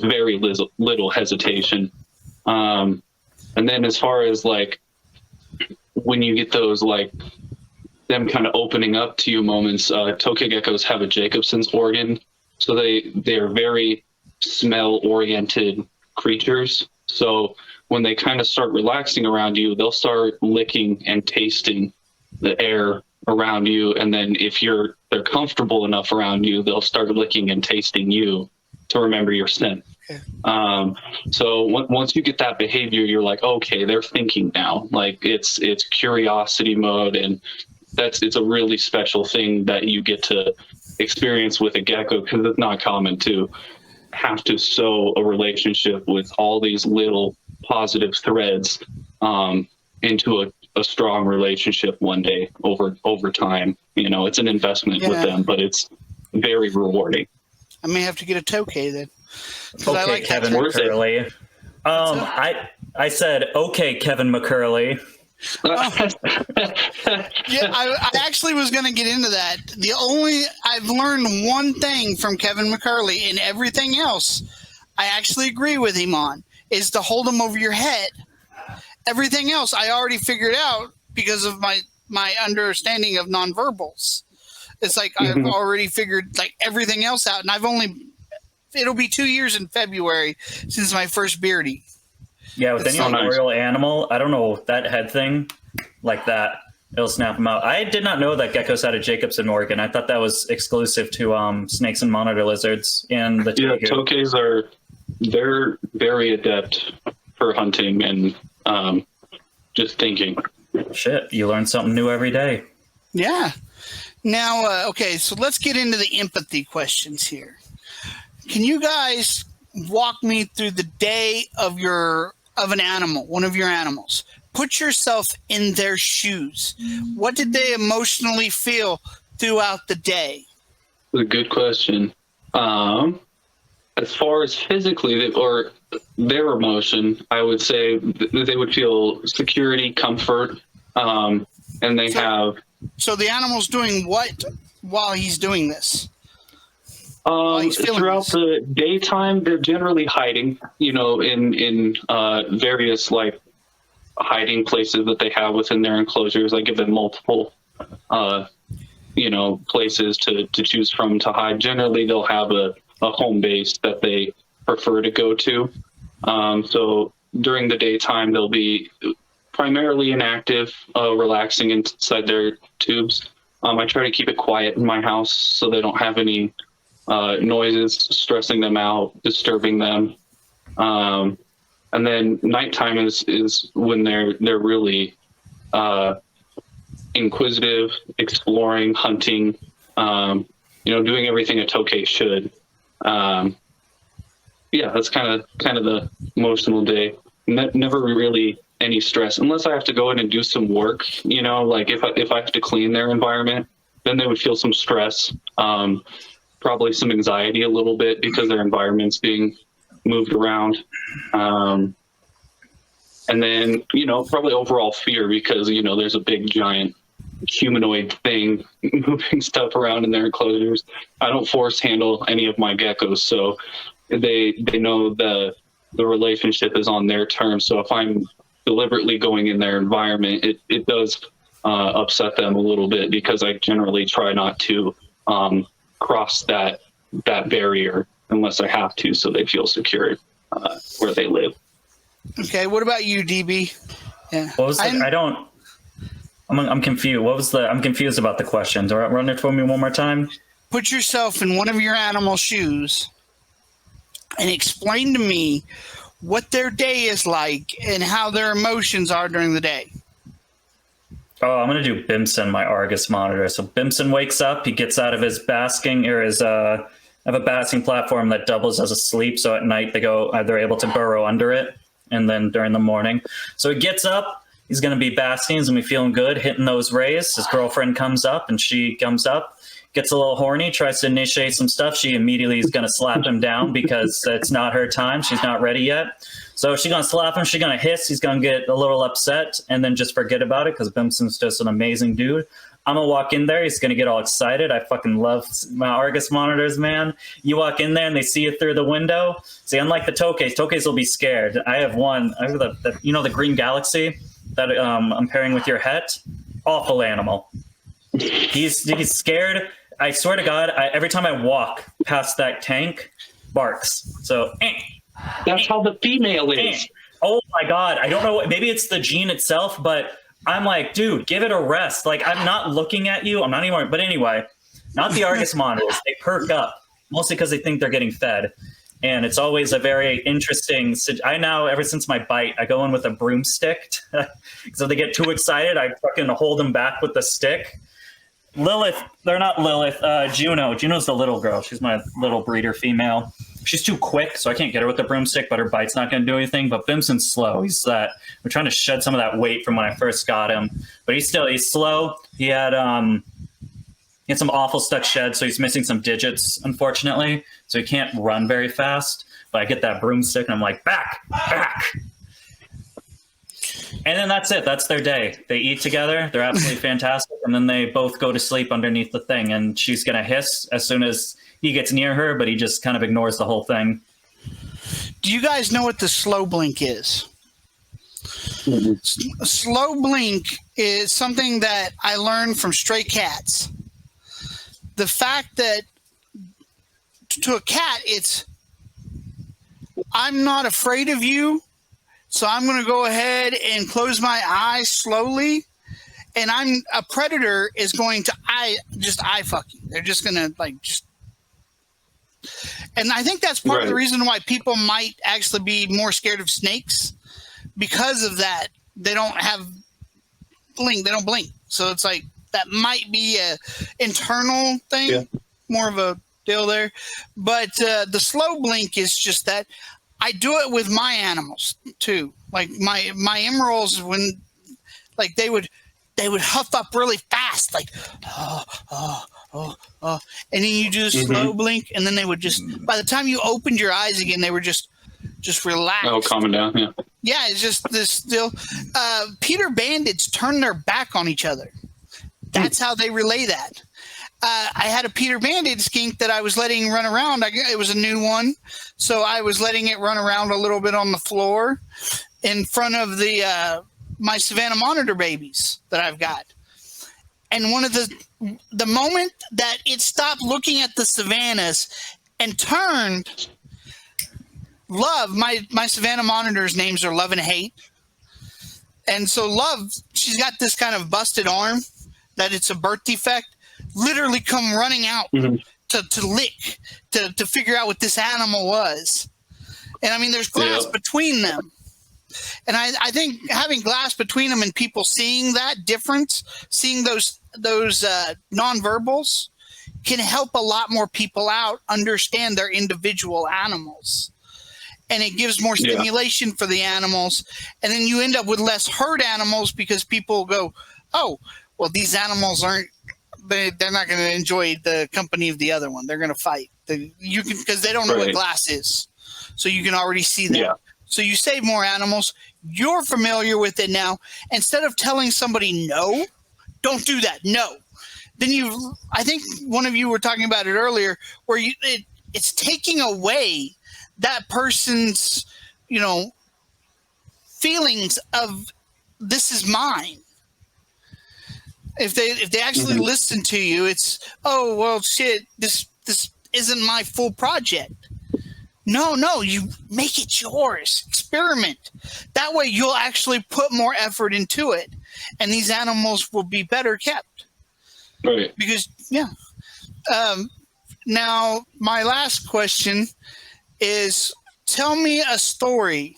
very little hesitation. And then as far as like when you get those like them kind of opening up to you moments, tokay geckos have a Jacobson's organ, so they're very smell oriented creatures. So when they kind of start relaxing around you, they'll start licking and tasting the air around you. And then if they're comfortable enough around you, they'll start licking and tasting you to remember your scent. Okay. So once you get that behavior, you're like, okay, they're thinking now. Like it's curiosity mode, and it's a really special thing that you get to experience with a gecko, because it's not common to have to sew a relationship with all these little positive threads into a strong relationship one day over time. It's an investment with them, but it's very rewarding. I may have to get a tokay then. Okay, I like Kevin McCurley. I said, okay, Kevin McCurley. Yeah, I actually was going to get into that. I've learned one thing from Kevin McCurley, and everything else I actually agree with him on, is to hold them over your head. Everything else I already figured out because of my understanding of nonverbals. It's like I've already figured like everything else out, and it'll be 2 years in February since my first beardy. Yeah, with any royal animal, I don't know, that head thing like that, It'll snap them out. I did not know that geckos had a Jacobson organ. I thought that was exclusive to snakes and monitor lizards and the Yeah, tiger. tokays they're very adept for hunting and just thinking. Shit, you learn something new every day. Yeah. Now, okay, so let's get into the empathy questions here. Can you guys walk me through the day of an animal, one of your animals? Put yourself in their shoes. What did they emotionally feel throughout the day? A good question. As far as physically or their emotion, I would say that they would feel security, comfort, and they have. So the animal's doing what while he's doing this? Throughout the daytime, they're generally hiding, in various like hiding places that they have within their enclosures. I give them multiple, places to choose from to hide. Generally, they'll have a home base that they prefer to go to. So during the daytime, they'll be primarily inactive, relaxing inside their tubes. I try to keep it quiet in my house so they don't have any noises stressing them out, disturbing them. And then nighttime is when they're really inquisitive, exploring, hunting, doing everything a tokay should. That's kind of the emotional day. Never really any stress unless I have to go in and do some work. Like if I have to clean their environment, then they would feel some stress, probably some anxiety a little bit because their environment's being moved around. And then, probably overall fear because, there's a big giant humanoid thing moving stuff around in their enclosures. I don't force handle any of my geckos, so they know the relationship is on their terms. So if I'm deliberately going in their environment, it does upset them a little bit because I generally try not to cross that barrier unless I have to, so they feel secure where they live. Okay, what about you, DB? Yeah. What was the, I'm confused. I'm confused about the question. Run it for me one more time. Put yourself in one of your animal shoes and explain to me what their day is like and how their emotions are during the day. Oh, I'm going to do Bimson, my Argus monitor. So Bimson wakes up, he gets out of his basking, or I have a basking platform that doubles as a sleep. So at night they're able to burrow under it. And then during the morning. So he gets up, he's going to be basking, he's going to be feeling good, hitting those rays. His girlfriend comes up and she comes up, gets a little horny, tries to initiate some stuff. She immediately is going to slap him down because it's not her time. She's not ready yet. So she's going to slap him. She's going to hiss. He's going to get a little upset and then just forget about it because Bimson's just an amazing dude. I'm going to walk in there. He's going to get all excited. I fucking love my Argus monitors, man. You walk in there and they see you through the window. See, unlike the tokays will be scared. I have the green galaxy that I'm pairing with your het. Awful animal. He's scared. I swear to God, every time I walk past that tank, barks. So that's how the female is. Oh my God. I don't know. Maybe it's the gene itself, but I'm like, dude, give it a rest. Like, I'm not looking at you. I'm not anymore. But anyway, not the Argus monitors. They perk up, mostly because they think they're getting fed. And it's always a very interesting. I now, ever since my bite, I go in with a broomstick. So they get too excited, I fucking hold them back with the stick. Lilith, they're not Lilith. Juno. Juno's the little girl. She's my little breeder female. She's too quick, so I can't get her with the broomstick, but her bite's not going to do anything. But Bimson's slow. We're trying to shed some of that weight from when I first got him. But he's slow. He had some awful stuck shed, so he's missing some digits, unfortunately. So he can't run very fast. But I get that broomstick, and I'm like, back. And then that's it. That's their day. They eat together. They're absolutely fantastic. And then they both go to sleep underneath the thing. And she's going to hiss as soon as he gets near her, but he just kind of ignores the whole thing. Do you guys know what the slow blink is? Mm-hmm. Slow blink is something that I learned from stray cats. The fact that to a cat, it's, I'm not afraid of you, so I'm going to go ahead and close my eyes slowly and I'm a predator is going to eye fuck you. They're just gonna and I think that's part of the reason why people might actually be more scared of snakes, because of that. They don't blink. So it's like that might be a internal thing, more of a deal there. But the slow blink is just that. I do it with my animals too. Like my emeralds, when like they would huff up really fast, like and then you do a slow blink, and then they would just, by the time you opened your eyes again, they were just relaxed. Oh, calming down. Yeah. Yeah, it's just this still. Peter Bandits turn their back on each other. That's how they relay that. I had a Peter Bandit skink that I was letting run around. It was a new one, so I was letting it run around a little bit on the floor in front of the my Savannah Monitor babies that I've got. And one of the moment that it stopped looking at the Savannahs and turned, Love, my Savannah Monitor's names are Love and Hate. And so Love, she's got this kind of busted arm that it's a birth defect, literally come running out to lick, to figure out what this animal was. And I mean, there's glass between them. And I think having glass between them and people seeing that difference, seeing those nonverbals, can help a lot more people out understand their individual animals. And it gives more stimulation for the animals. And then you end up with less herd animals, because people go, oh, well, these animals they're not going to enjoy the company of the other one. They're going to fight. Because they don't know what glass is. So you can already see that. Yeah. So you save more animals. You're familiar with it now. Instead of telling somebody, no, don't do that, no. Then I think one of you were talking about it earlier, where it's taking away that person's, feelings of, this is mine. If they actually listen to you, it's, oh, well, shit, this isn't my full project. No, you make it yours. Experiment. That way you'll actually put more effort into it, and these animals will be better kept. Right. Because, now, my last question is, tell me a story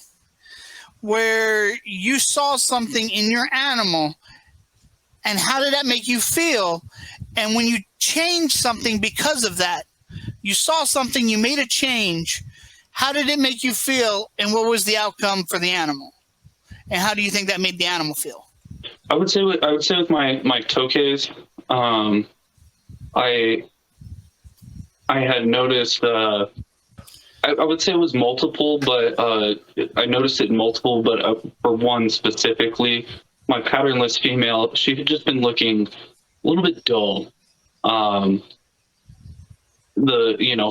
where you saw something in your animal, and how did that make you feel? And when you changed something because of that, you saw something, you made a change, how did it make you feel, and what was the outcome for the animal? And how do you think that made the animal feel? I would say with my tokays, I had noticed, I would say it was multiple, but I noticed it in multiple, but for one specifically, my patternless female, she had just been looking a little bit dull.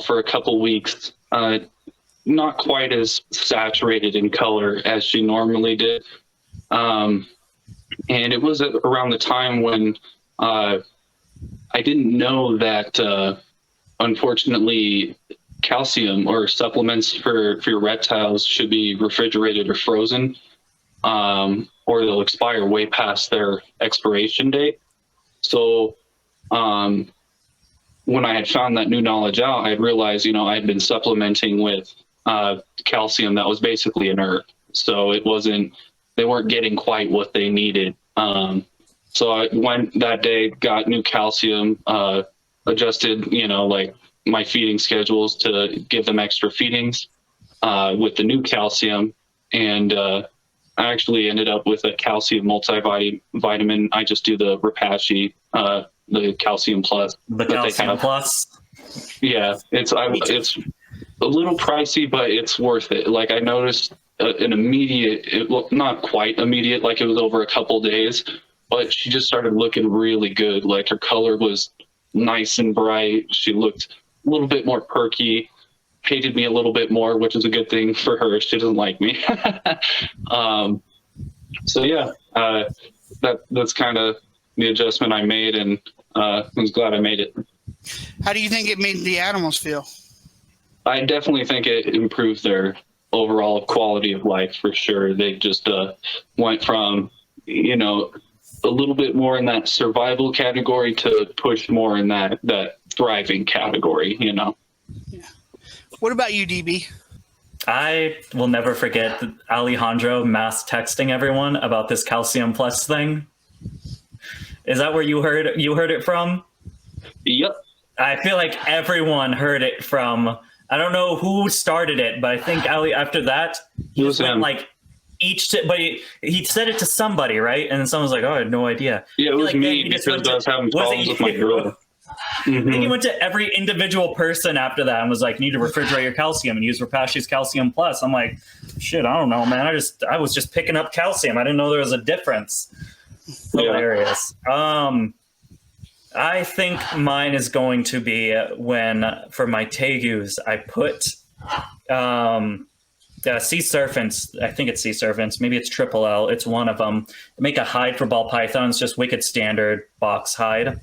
For a couple weeks, not quite as saturated in color as she normally did. And it was around the time when I didn't know that, unfortunately, calcium or supplements for your reptiles should be refrigerated or frozen, or they'll expire way past their expiration date. So when I had found that new knowledge out, I had realized, I had been supplementing with calcium that was basically inert. So they weren't getting quite what they needed. So I went that day, got new calcium, adjusted, my feeding schedules to give them extra feedings with the new calcium. And I actually ended up with a calcium multivitamin. I just do the Repashy, the Calcium Plus. The Calcium Plus? Yeah, it's a little pricey, but it's worth it. Like, I noticed an immediate, not quite immediate, like it was over a couple days, but she just started looking really good. Like, her color was nice and bright. She looked a little bit more perky, hated me a little bit more, which is a good thing for her. She doesn't like me. So yeah, that's kind of the adjustment I made, and I was glad I made it. How do you think it made the animals feel? I definitely think it improved their overall quality of life for sure. They just went from, a little bit more in that survival category to push more in that thriving category, you know. Yeah. What about you, DB? I will never forget Alejandro mass texting everyone about this Calcium Plus thing. Is that where you heard it from? Yep. I feel like everyone heard it from. I don't know who started it, but I think Ali. After that, he just went like but he said it to somebody, right? And then someone was like, "Oh, I had no idea." Yeah, it was like, me because I was having problems with my girl. I think he went to every individual person after that and was like, "You need to refrigerate your calcium and use Repashi's Calcium Plus." I'm like, "Shit, I don't know, man. I was just picking up calcium. I didn't know there was a difference." Hilarious. I think mine is going to be when, for my tegus, I put sea serpents. I think it's sea serpents. Maybe it's triple L. It's one of them. Make a hide for ball pythons, just wicked standard box hide.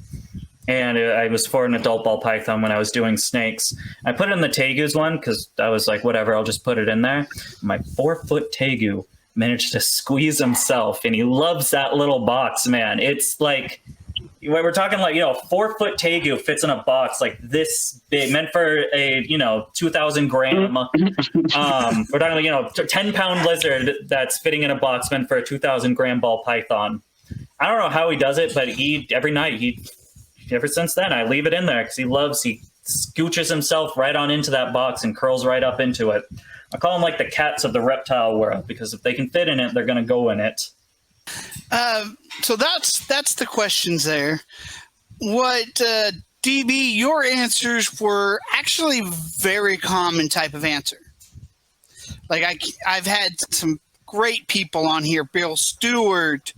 And I was for an adult ball python when I was doing snakes. I put it in the tegus one because I was like, whatever, I'll just put it in there. My 4-foot tegu managed to squeeze himself, and he loves that little box, man. It's like, we're talking like, 4-foot tegu fits in a box like this big, meant for a 2,000 gram. We're talking like 10-pound lizard that's fitting in a box meant for a 2,000 gram ball python. I don't know how he does it, but every night ever since then I leave it in there because he scooches himself right on into that box and curls right up into it. I call them like the cats of the reptile world because if they can fit in it, they're going to go in it. So that's the questions there. What DB, your answers were actually very common type of answer. Like I've had some great people on here, Bill Stewart,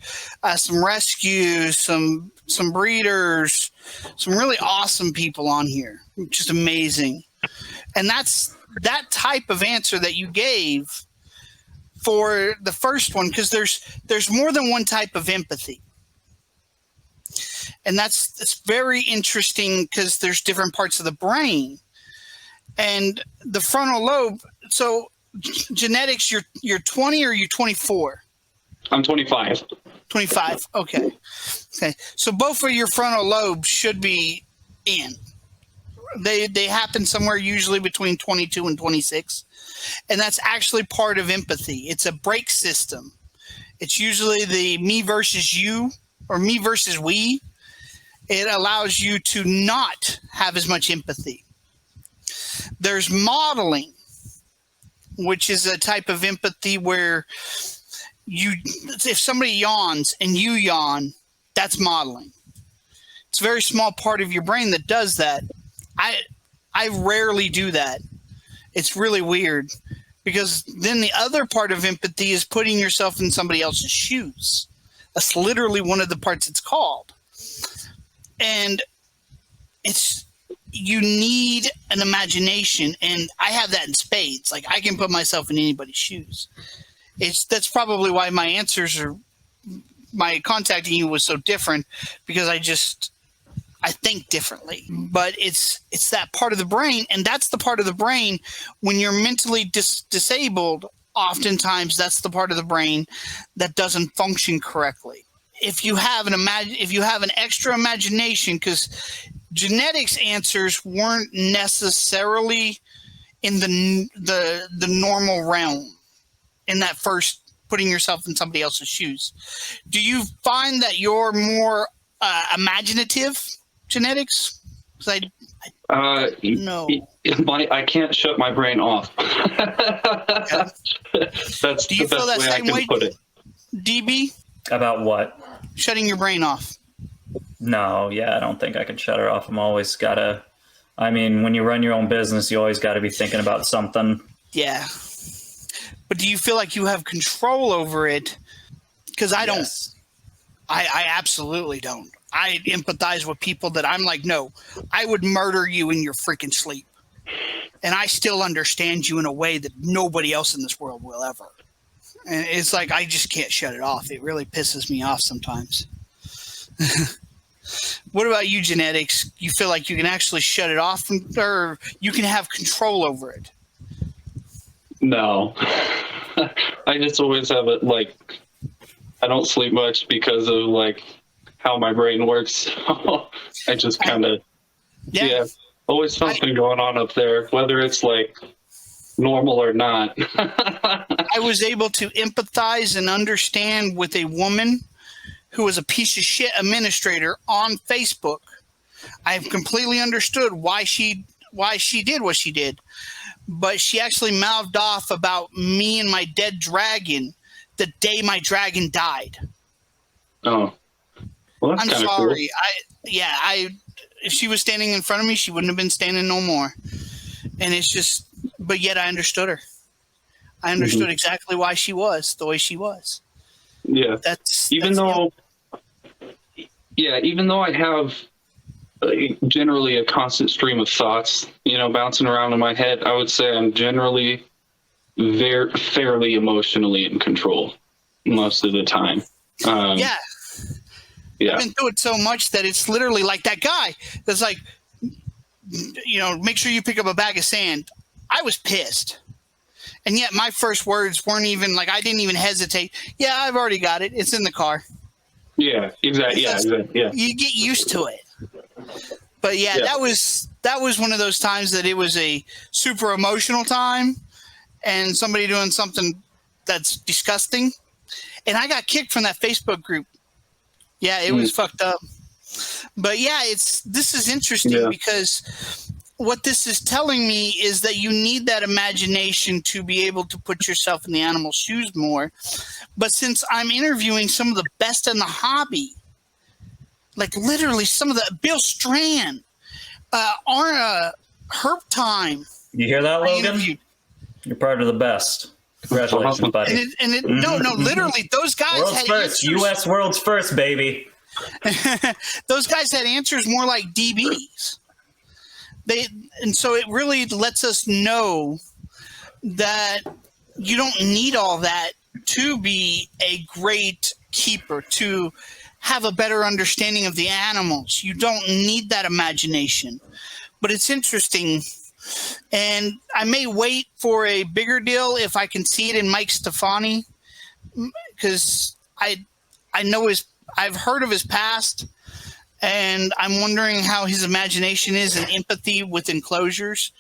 some rescues, some breeders, some really awesome people on here, just amazing. And that's that type of answer that you gave for the first one, because there's more than one type of empathy. And that's very interesting because there's different parts of the brain. And the frontal lobe, so genetics, you're 20 or you're 24? I'm 25. 25, okay. So both of your frontal lobes should be in. They happen somewhere usually between 22 and 26. And that's actually part of empathy. It's a brake system. It's usually the me versus you or me versus we. It allows you to not have as much empathy. There's modeling, which is a type of empathy where if somebody yawns and you yawn, that's modeling. It's a very small part of your brain that does that. I rarely do that. It's really weird because then the other part of empathy is putting yourself in somebody else's shoes. That's literally one of the parts it's called. And you need an imagination, and I have that in spades. Like I can put myself in anybody's shoes. That's probably why my contacting you was so different, because I think differently. But it's that part of the brain, and that's the part of the brain when you're mentally disabled. Oftentimes, that's the part of the brain that doesn't function correctly. If you have an extra imagination, because genetics answers weren't necessarily in the normal realm in that first putting yourself in somebody else's shoes. Do you find that you're more imaginative genetics? No. I can't shut my brain off. Yeah. That's the best way I can put it. DB? About what? Shutting your brain off. No, yeah, I don't think I can shut it off. I'm always when you run your own business, you always got to be thinking about something. Yeah. But do you feel like you have control over it? Because I don't. I absolutely don't. I empathize with people that I'm like, no, I would murder you in your freaking sleep. And I still understand you in a way that nobody else in this world will ever. And it's like, I just can't shut it off. It really pisses me off sometimes. What about you, genetics? You feel like you can actually shut it off, or you can have control over it? No. I just always have it like I don't sleep much because of like how my brain works. I just kind of, yeah, always something going on up there, whether it's like normal or not. I was able to empathize and understand with a woman who was a piece of shit administrator on Facebook. I have completely understood why she did what she did, but she actually mouthed off about me and my dead dragon the day my dragon died. Oh, well, that's I'm sorry. Cool. If she was standing in front of me, she wouldn't have been standing no more. And it's just, but yet I understood her. I understood exactly why she was the way she was. Yeah. Even though I have generally a constant stream of thoughts, bouncing around in my head, I would say I'm generally fairly emotionally in control most of the time. I've been through it so much that it's literally like that guy that's like, make sure you pick up a bag of sand. I was pissed. And yet my first words weren't even like, I didn't even hesitate. Yeah, I've already got it. It's in the car. Yeah, exactly. Yeah. You get used to it. But that was one of those times that it was a super emotional time and somebody doing something that's disgusting. And I got kicked from that Facebook group. Yeah, it was fucked up. But this is interesting because what this is telling me is that you need that imagination to be able to put yourself in the animal's shoes more. But since I'm interviewing some of the best in the hobby, like literally some of the Bill Strand, Arna, Herb Time. You hear that, Logan? You're part of the best. Congratulations, buddy. No, literally, those guys world's had first, answers. U.S. world's first, baby. Those guys had answers more like DBs. And so it really lets us know that you don't need all that to be a great keeper, to have a better understanding of the animals. You don't need that imagination. But it's interesting. And I may wait for a bigger deal if I can see it in Mike Stefani, because I know I've heard of his past, and I'm wondering how his imagination is and empathy with enclosures.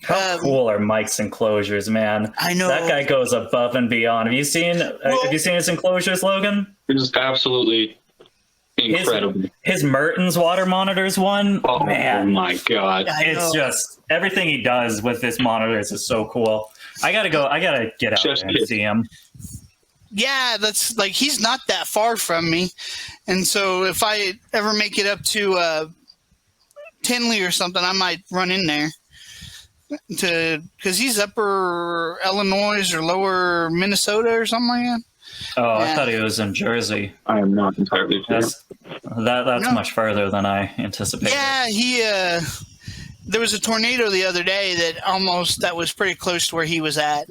How cool are Mike's enclosures, man? I know that guy goes above and beyond. Have you seen his enclosures, Logan? It's absolutely incredible. His Mertens water monitors one. Oh man, my god! It's just everything he does with his monitors is so cool. I gotta get out there and see him. Yeah, that's like he's not that far from me, and so if I ever make it up to Tinley or something, I might run in there because he's upper Illinois or lower Minnesota or something like that. Oh, I thought he was in Jersey. I am not entirely sure. That's much further than I anticipated. Yeah, there was a tornado the other day that was pretty close to where he was at.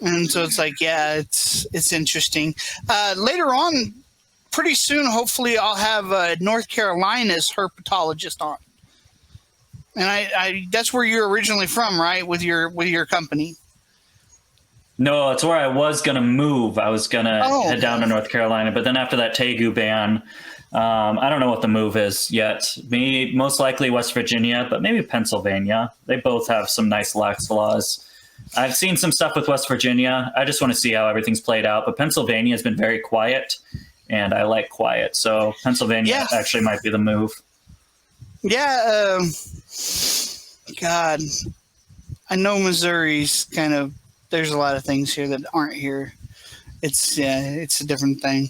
And so it's like, it's interesting. Later on, pretty soon, hopefully I'll have North Carolina's herpetologist on. And that's where you're originally from, right? With your company. No, it's where I was going to move. I was going to head down to North Carolina. But then after that Tegu ban, I don't know what the move is yet. Most likely West Virginia, but maybe Pennsylvania. They both have some nice lax laws. I've seen some stuff with West Virginia. I just want to see how everything's played out. But Pennsylvania has been very quiet, and I like quiet. So Pennsylvania actually might be the move. Yeah. God, I know Missouri's kind of, there's a lot of things here that aren't here. It's a different thing.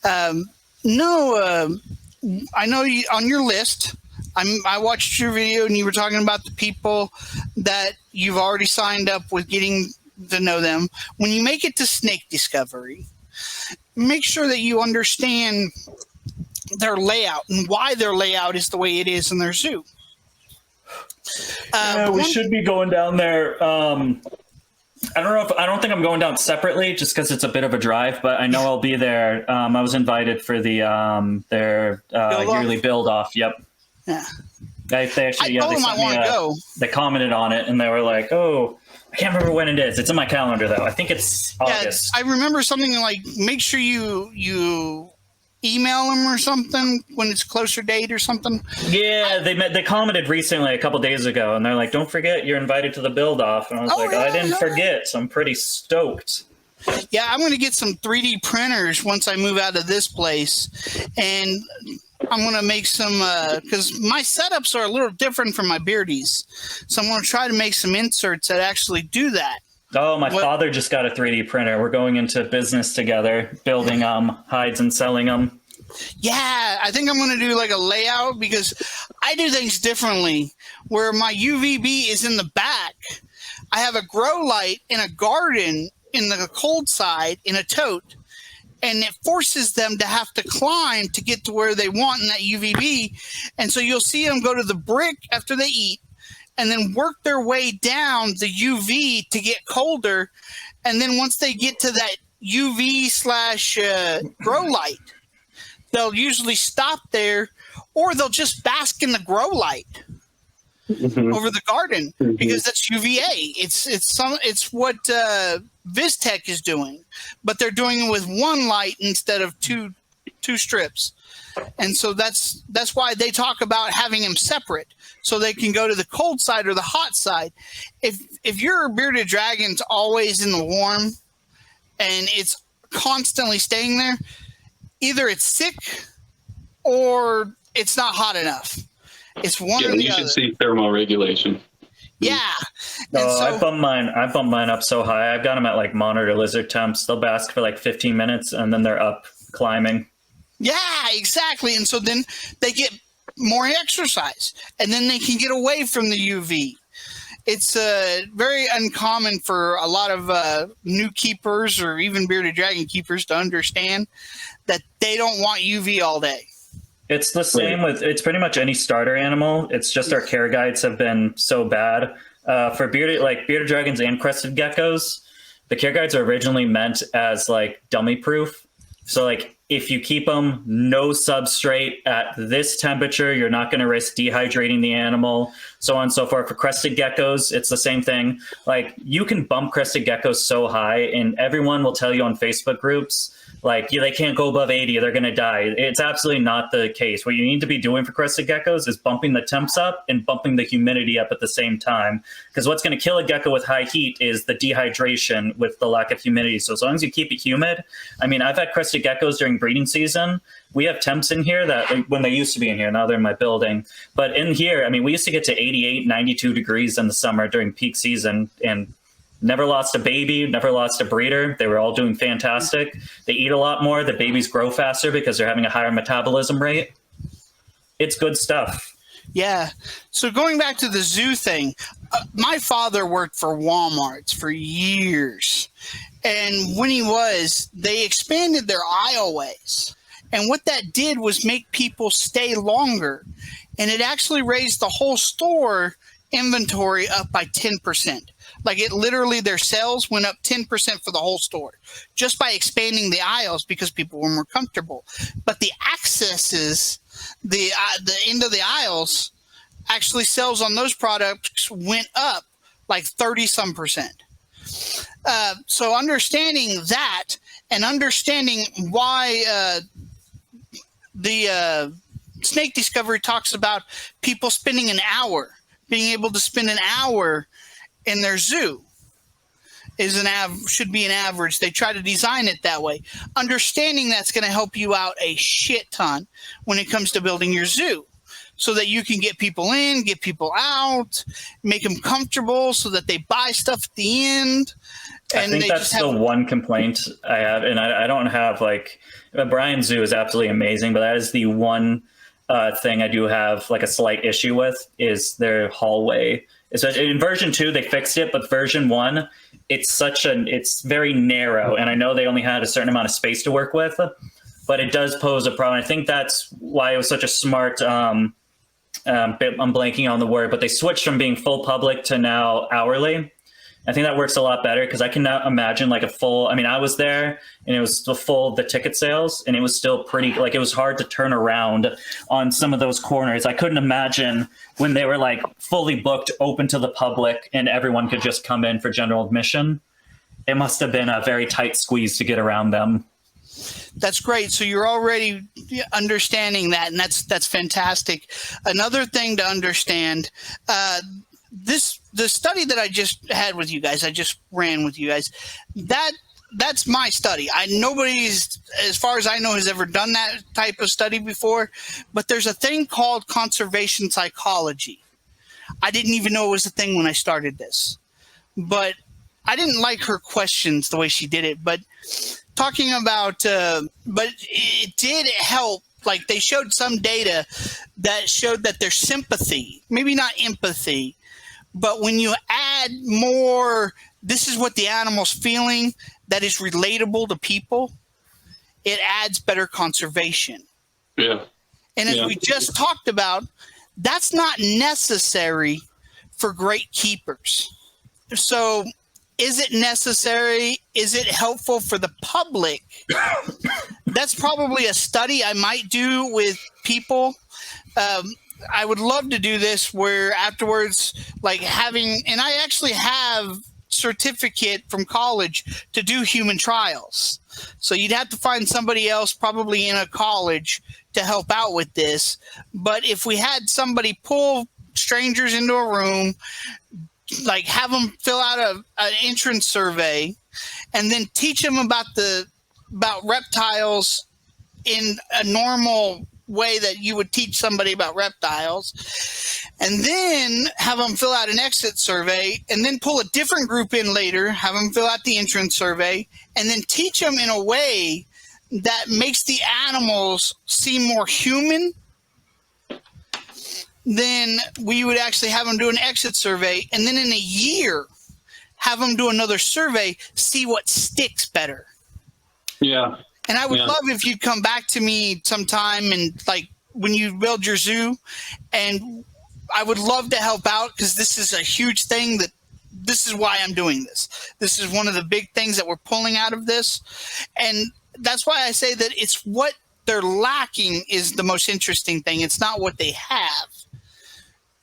I know on your list, I watched your video and you were talking about the people that you've already signed up with, getting to know them. When you make it to snake discovery, make sure that you understand their layout and why their layout is the way it is in their zoo. We should be going down there. I don't think I'm going down separately just because it's a bit of a drive, but I know I'll be there. I was invited for their yearly build off. Yep. Yeah. They actually, I told them I want to go. They commented on it and they were like, "Oh, I can't remember when it is. It's in my calendar though. I think it's August. I remember something like make sure you email them or something when it's closer date or something. Yeah, they commented recently a couple days ago, and they're like, "Don't forget, you're invited to the build off." And I was I didn't forget, so I'm pretty stoked. Yeah, I'm going to get some 3D printers once I move out of this place, and I'm going to make some because my setups are a little different from my beardies, so I'm going to try to make some inserts that actually do that. Oh, my father just got a 3D printer. We're going into business together, building hides and selling them. Yeah, I think I'm going to do like a layout because I do things differently. Where my UVB is in the back, I have a grow light in a garden in the cold side in a tote, and it forces them to have to climb to get to where they want in that UVB. And so you'll see them go to the brick after they eat and then work their way down the UV to get colder. And then once they get to that UV / grow light, they'll usually stop there, or they'll just bask in the grow light over the garden because that's UVA. It's what Viztech is doing, but they're doing it with one light instead of two strips. And so that's why they talk about having them separate so they can go to the cold side or the hot side. If your bearded dragon's always in the warm and it's constantly staying there, either it's sick or it's not hot enough. It's one or the other. You should see thermoregulation. Yeah. I bumped mine up so high. I've got them at like monitor lizard temps. They'll bask for like 15 minutes and then they're up climbing. Yeah, exactly. And so then they get more exercise and then they can get away from the UV. It's very uncommon for a lot of new keepers or even bearded dragon keepers to understand that they don't want UV all day. It's the same with, it's pretty much any starter animal. It's just our care guides have been so bad. For bearded dragons and crested geckos, the care guides are originally meant as like dummy proof. So like if you keep them no substrate at this temperature, you're not going to risk dehydrating the animal, so on and so forth. For crested geckos, it's the same thing. Like you can bump crested geckos so high and everyone will tell you on Facebook groups, like, yeah, they can't go above 80, they're going to die. It's absolutely not the case. What you need to be doing for crested geckos is bumping the temps up and bumping the humidity up at the same time. Because what's going to kill a gecko with high heat is the dehydration with the lack of humidity. So as long as you keep it humid, I mean, I've had crested geckos during breeding season. We have temps in here that when they used to be in here, now they're in my building. But in here, I mean, we used to get to 88, 92 degrees in the summer during peak season and never lost a baby, never lost a breeder. They were all doing fantastic. They eat a lot more. The babies grow faster because they're having a higher metabolism rate. It's good stuff. Yeah. So going back to the zoo thing, my father worked for Walmart's for years. And when they expanded their aisleways. And what that did was make people stay longer. And it actually raised the whole store inventory up by 10%. Like it literally, their sales went up 10% for the whole store just by expanding the aisles because people were more comfortable. But the accesses, the end of the aisles, actually sales on those products went up like 30-some%. So understanding that and understanding why the Snake Discovery talks about people spending an hour, being able to spend an hour in their zoo should be an average. They try to design it that way. Understanding that's going to help you out a shit ton when it comes to building your zoo, so that you can get people in, get people out, make them comfortable so that they buy stuff at the end. And I think that's the one complaint I have. And I don't have like, Brian's zoo is absolutely amazing, but that is the one thing I do have like a slight issue with is their hallway. Especially in version 2, they fixed it, but version 1, it's very narrow. And I know they only had a certain amount of space to work with, but it does pose a problem. I think that's why it was such a smart, I'm blanking on the word, but they switched from being full public to now hourly. I think that works a lot better because I can now imagine like a full, I mean, I was there and it was the ticket sales and it was still pretty, like it was hard to turn around on some of those corners. I couldn't imagine when they were like fully booked, open to the public and everyone could just come in for general admission. It must have been a very tight squeeze to get around them. That's great. So you're already understanding that, and that's fantastic. Another thing to understand, the study that I just had with you guys, I just ran with you guys, that's my study. Nobody's, as far as I know, has ever done that type of study before, but there's a thing called conservation psychology. I didn't even know it was a thing when I started this, but I didn't like her questions the way she did it, but talking about, but it did help. Like they showed some data that showed that there's sympathy, maybe not empathy, but when you add more, this is what the animal's feeling that is relatable to people, it adds better conservation. Yeah. And as we just talked about, that's not necessary for great keepers. So is it necessary? Is it helpful for the public? That's probably a study I might do with people. I would love to do this where afterwards, like having, and I actually have certificate from college to do human trials. So you'd have to find somebody else probably in a college to help out with this. But if we had somebody pull strangers into a room, like have them fill out an entrance survey and then teach them about reptiles in a normal way that you would teach somebody about reptiles, and then have them fill out an exit survey and then pull a different group in later, have them fill out the entrance survey, and then teach them in a way that makes the animals seem more human. Then we would actually have them do an exit survey, and then in a year have them do another survey, see what sticks better. Yeah. And I would love if you'd come back to me sometime and like when you build your zoo, and I would love to help out because this is a huge thing this is why I'm doing this. This is one of the big things that we're pulling out of this. And that's why I say that it's what they're lacking is the most interesting thing. It's not what they have.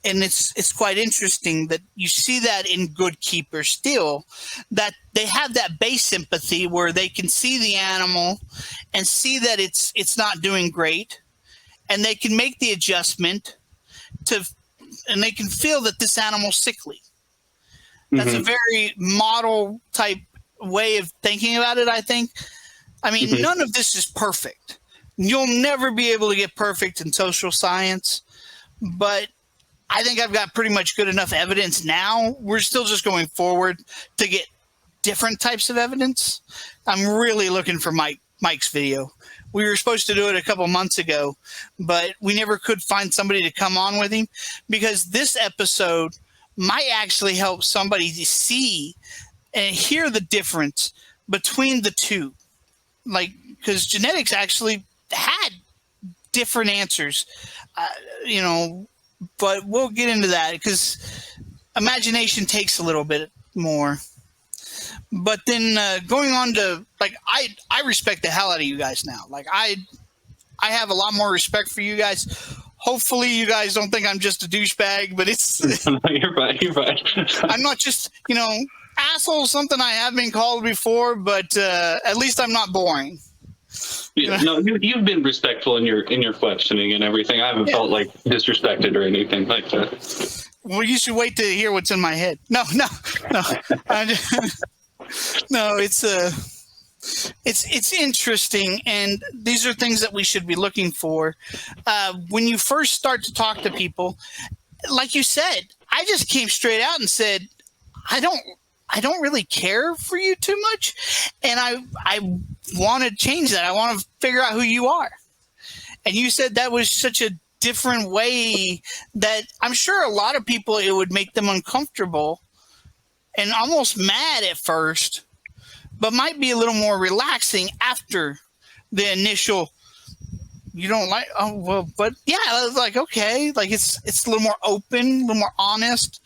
And it's quite interesting that you see that in good keepers still, that they have that base sympathy where they can see the animal and see that it's not doing great, and they can make the adjustment and they can feel that this animal's sickly. That's a very model type way of thinking about it, I think. I mean, none of this is perfect. You'll never be able to get perfect in social science, but I think I've got pretty much good enough evidence now. We're still just going forward to get different types of evidence. I'm really looking for Mike's video. We were supposed to do it a couple months ago, but we never could find somebody to come on with him because this episode might actually help somebody to see and hear the difference between the two. Like, because genetics actually had different answers, but we'll get into that because imagination takes a little bit more. But then going on to, like, I respect the hell out of you guys now. Like, I have a lot more respect for you guys. Hopefully you guys don't think I'm just a douchebag, but it's... No, you're right. I'm not just, asshole, something I have been called before, but at least I'm not boring. Yeah, no, you've been respectful in your questioning and everything. I haven't felt like disrespected or anything like that. Well, you should wait to hear what's in my head. No. No, it's interesting, and these are things that we should be looking for. When you first start to talk to people, like you said, I just came straight out and said, I don't really care for you too much, and I want to change that. I want to figure out who you are. And you said that was such a different way that I'm sure a lot of people, it would make them uncomfortable and almost mad at first, but might be a little more relaxing after the initial you don't like, oh, well, but yeah, I was like, okay, like it's a little more open, a little more honest.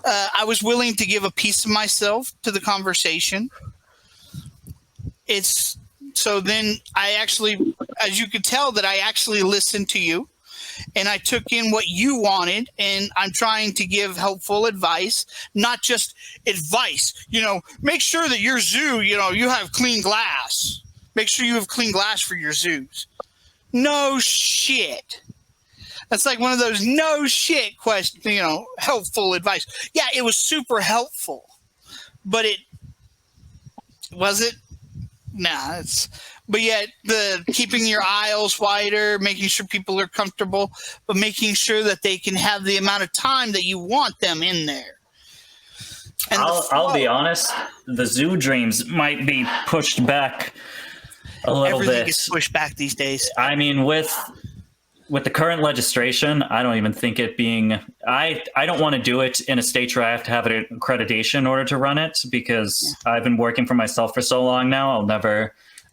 I was willing to give a piece of myself to the conversation. So then I actually, as you could tell, that I actually listened to you and I took in what you wanted, and I'm trying to give helpful advice, not just advice, make sure that your zoo, you have clean glass. Make sure you have clean glass for your zoos. No shit. That's like one of those no shit helpful advice. Yeah, it was super helpful, but was it? Nah, but yet the keeping your aisles wider, making sure people are comfortable, but making sure that they can have the amount of time that you want them in there. And I'll be honest, the zoo dreams might be pushed back a little everything bit. gets pushed back these days. I mean, with the current legislation, I don't even think it being. I don't want to do it in a state where I have to have an accreditation in order to run it, because I've been working for myself for so long now.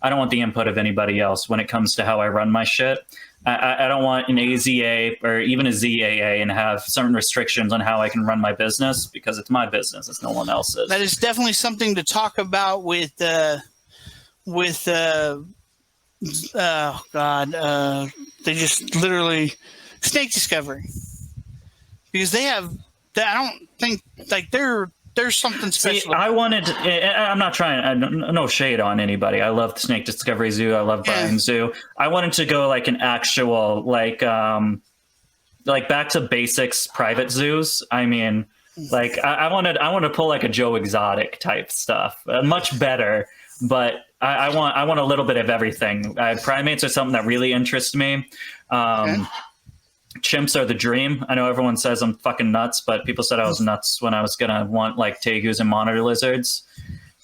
I don't want the input of anybody else when it comes to how I run my shit. I don't want an AZA or even a ZAA and have certain restrictions on how I can run my business, because it's my business. It's no one else's. That is definitely something to talk about with oh God, they just literally snake discovery, because I don't think like there's something special. See, I'm not trying, no shade on anybody. I love the Snake Discovery Zoo. I love Brian Zoo. I wanted to go like an actual, like back to basics private zoos. I mean, like I want to pull like a Joe Exotic type stuff, much better. But I want a little bit of everything. Primates are something that really interests me. Chimps are the dream. I know everyone says I'm fucking nuts, but people said I was nuts when I was going to want like tegus and monitor lizards.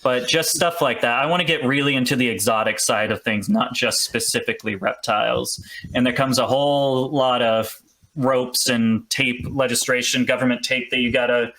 But just stuff like that. I want to get really into the exotic side of things, not just specifically reptiles. And there comes a whole lot of ropes and tape legislation, government tape that you got to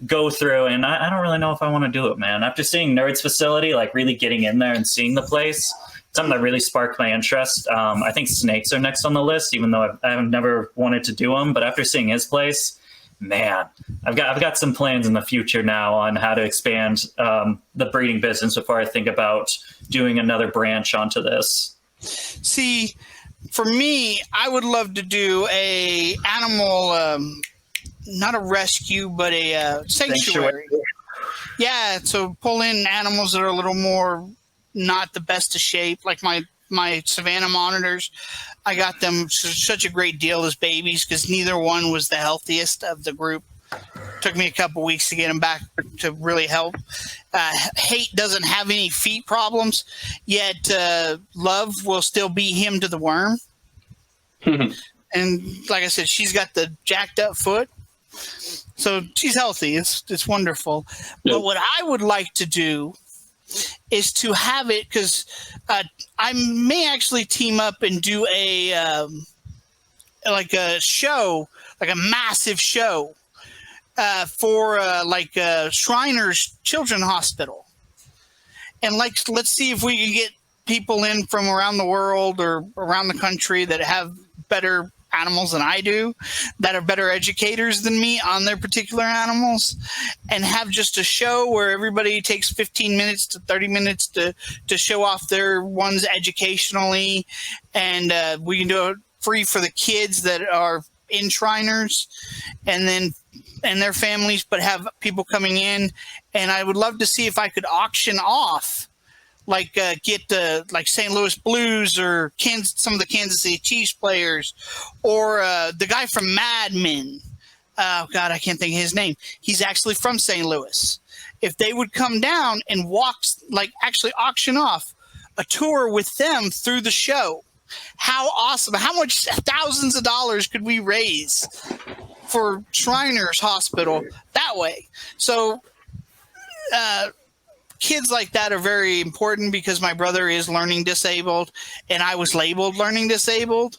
go through. And I don't really know if I want to do it, man. After seeing Nerd's facility, like really getting in there and seeing the place, something that really sparked my interest. I think snakes are next on the list, even though I've never wanted to do them. But after seeing his place, man, I've got some plans in the future now on how to expand the breeding business before I think about doing another branch onto this. See, for me, I would love to do a animal, not a rescue, but a sanctuary. Yeah, so pull in animals that are a little more not the best of shape, like my Savannah monitors. I got them such a great deal as babies because neither one was the healthiest of the group. Took me a couple weeks to get them back to really help. Hate doesn't have any feet problems, yet Love will still beat him to the worm. And like I said, she's got the jacked up foot. So she's healthy. It's wonderful. Yep. But what I would like to do is to have it, because I may actually team up and do a like a show, like a massive show for Shriners Children's Hospital. And let's see if we can get people in from around the world or around the country that have better animals than I do, that are better educators than me on their particular animals, and have just a show where everybody takes 15 minutes to 30 minutes to show off their ones educationally, and we can do it free for the kids that are in Shriners and their families, but have people coming in. And I would love to see if I could auction off, get like St. Louis Blues or some of the Kansas City Chiefs players, or the guy from Mad Men. Oh God, I can't think of his name. He's actually from St. Louis. If they would come down and actually auction off a tour with them through the show, how awesome! How much thousands of dollars could we raise for Shriners Hospital that way? So. Kids like that are very important, because my brother is learning disabled and I was labeled learning disabled.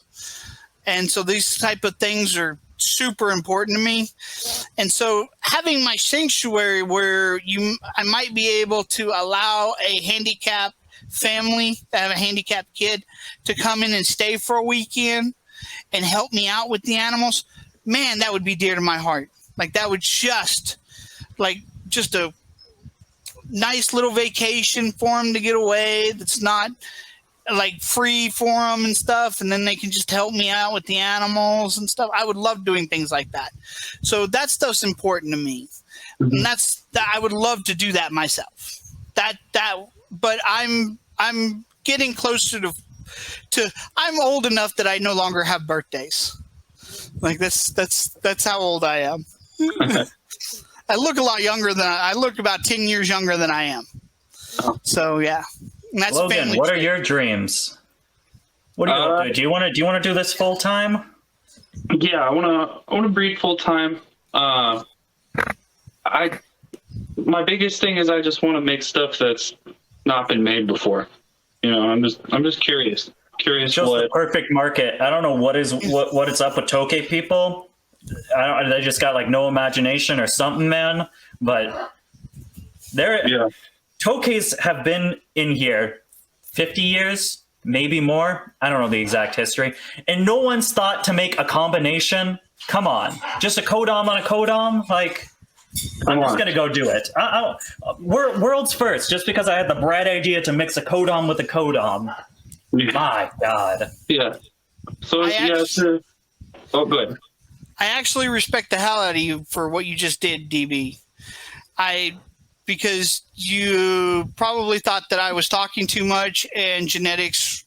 And so these type of things are super important to me. And so having my sanctuary where I might be able to allow a handicapped family that have a handicapped kid to come in and stay for a weekend and help me out with the animals, man, that would be dear to my heart. Like that would just a nice little vacation for them to get away. That's not like free for them and stuff. And then they can just help me out with the animals and stuff. I would love doing things like that. So that stuff's important to me. And I would love to do that myself. But I'm getting closer to I'm old enough that I no longer have birthdays. Like that's how old I am. I look a lot younger than I look about 10 years younger than I am. So yeah. And that's Logan, what are your dreams? What do you want to do? Do you want to do this full time? Yeah, I want to breed full time. My biggest thing is I just want to make stuff that's not been made before. You know, I'm just curious. Curious just what the perfect market. I don't know what it's up with Tokay people. They just got like no imagination or something, man. But Tokays have been in here 50 years, maybe more. I don't know the exact history. And no one's thought to make a combination. Come on. Just a codom on a codom? Like, I'm just going to go do it. World's first, just because I had the bright idea to mix a codom with a codom. My God. Yeah. So, oh, good. I actually respect the hell out of you for what you just did, DB. Because you probably thought that I was talking too much and genetics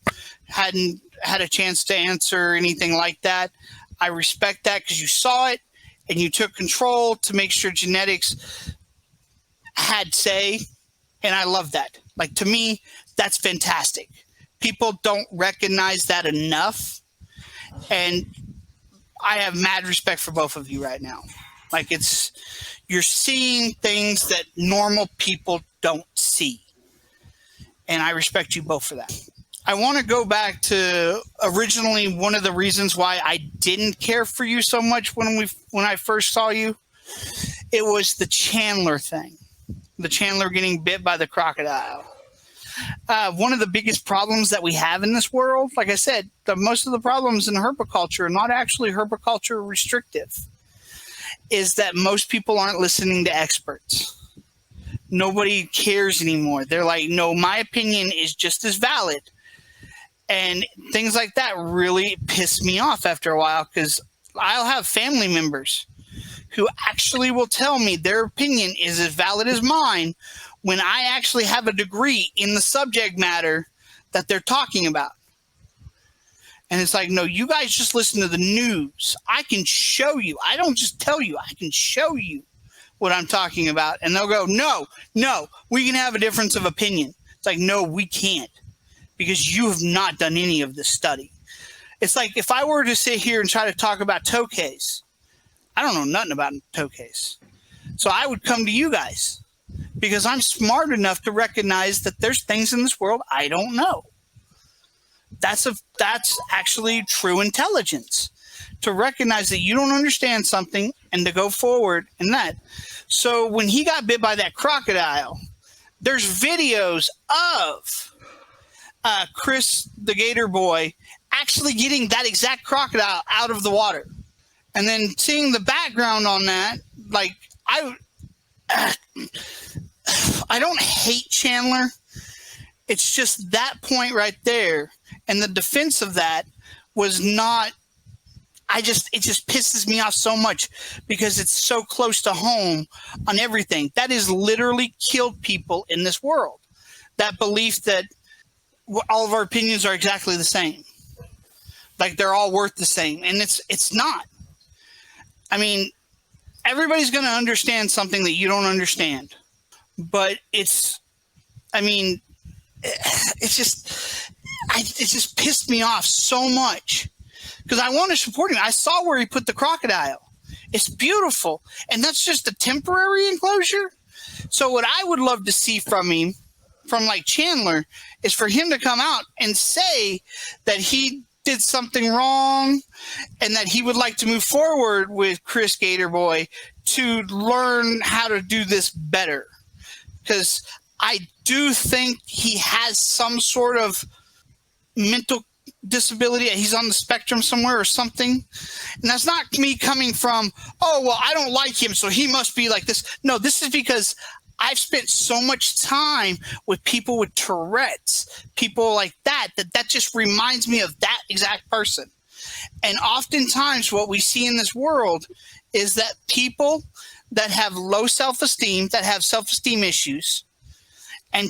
hadn't had a chance to answer anything like that. I respect that because you saw it and you took control to make sure genetics had say. And I love that. Like, to me, that's fantastic. People don't recognize that enough. And I have mad respect for both of you right now. Like, you're seeing things that normal people don't see. And I respect you both for that. I want to go back to originally one of the reasons why I didn't care for you so much when I first saw you. It was the Chandler thing. The Chandler getting bit by the crocodile. One of the biggest problems that we have in this world, like I said, most of the problems in herpiculture are not actually herpiculture restrictive, is that most people aren't listening to experts. Nobody cares anymore. They're like, no, my opinion is just as valid. And things like that really piss me off after a while, because I'll have family members who actually will tell me their opinion is as valid as mine when I actually have a degree in the subject matter that they're talking about. And it's like, no, you guys just listen to the news. I can show you. I don't just tell you. I can show you what I'm talking about. And they'll go, no, we can have a difference of opinion. It's like, no, we can't, because you have not done any of this study. It's like if I were to sit here and try to talk about Tokays, I don't know nothing about Tokays. So I would come to you guys because I'm smart enough to recognize that there's things in this world I don't know. That's actually true intelligence, to recognize that you don't understand something and to go forward in that. So when he got bit by that crocodile, there's videos of Chris, the Gator Boy, actually getting that exact crocodile out of the water. And then seeing the background on that, like, I don't hate Chandler. It's just that point right there. And the defense of that was not, it just pisses me off so much because it's so close to home on everything. That has literally killed people in this world. That belief that all of our opinions are exactly the same. Like they're all worth the same. And it's not. I mean, everybody's going to understand something that you don't understand. But it just pissed me off so much because I want to support him. I saw where he put the crocodile. It's beautiful. And that's just a temporary enclosure. So what I would love to see from him, from like Chandler, is for him to come out and say that he did something wrong and that he would like to move forward with Chris Gator Boy to learn how to do this better. Because I do think he has some sort of mental disability. He's on the spectrum somewhere or something. And that's not me coming from, oh, well, I don't like him, so he must be like this. No, this is because I've spent so much time with people with Tourette's, people like that just reminds me of that exact person. And oftentimes what we see in this world is that people that have low self-esteem, that have self-esteem issues, and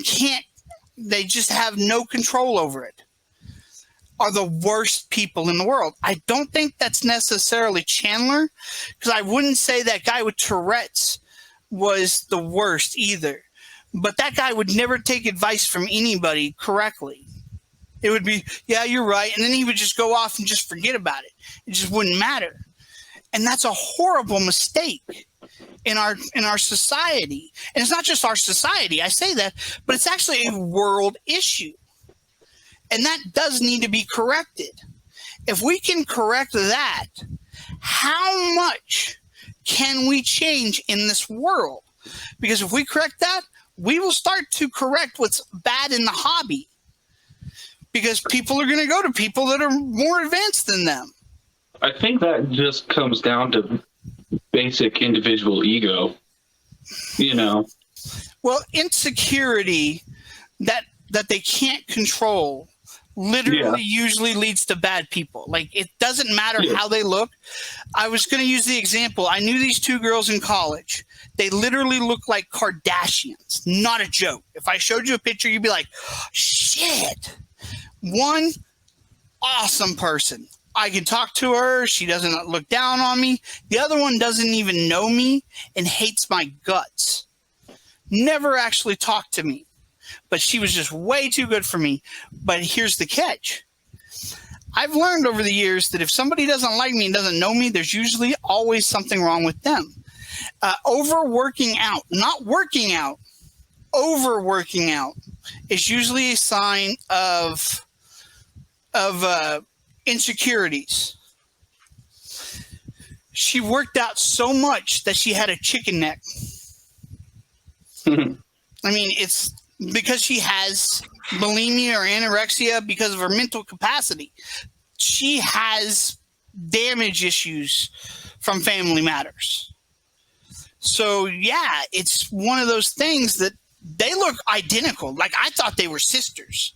they just have no control over it, are the worst people in the world. I don't think that's necessarily Chandler, because I wouldn't say that guy with Tourette's was the worst either. But that guy would never take advice from anybody correctly. It would be, yeah, you're right. And then he would just go off and just forget about it. It just wouldn't matter. And that's a horrible mistake in our society. And it's not just our society, I say that, but it's actually a world issue. And that does need to be corrected. If we can correct that, how much can we change in this world? Because if we correct that, we will start to correct what's bad in the hobby. Because people are going to go to people that are more advanced than them. I think that just comes down to basic individual ego, you know. Well, insecurity that they can't control literally usually leads to bad people. Like, it doesn't matter how they look. I was going to use the example. I knew these two girls in college. They literally look like Kardashians. Not a joke. If I showed you a picture, you'd be like, shit. One, awesome person. I can talk to her. She doesn't look down on me. The other one doesn't even know me and hates my guts. Never actually talked to me. But she was just way too good for me. But here's the catch. I've learned over the years that if somebody doesn't like me and doesn't know me, there's usually always something wrong with them. Overworking out, not working out, overworking out is usually a sign of insecurities. She worked out so much that she had a chicken neck. I mean, it's because she has bulimia or anorexia because of her mental capacity. She has damage issues from family matters. So, yeah, it's one of those things that they look identical. Like, I thought they were sisters.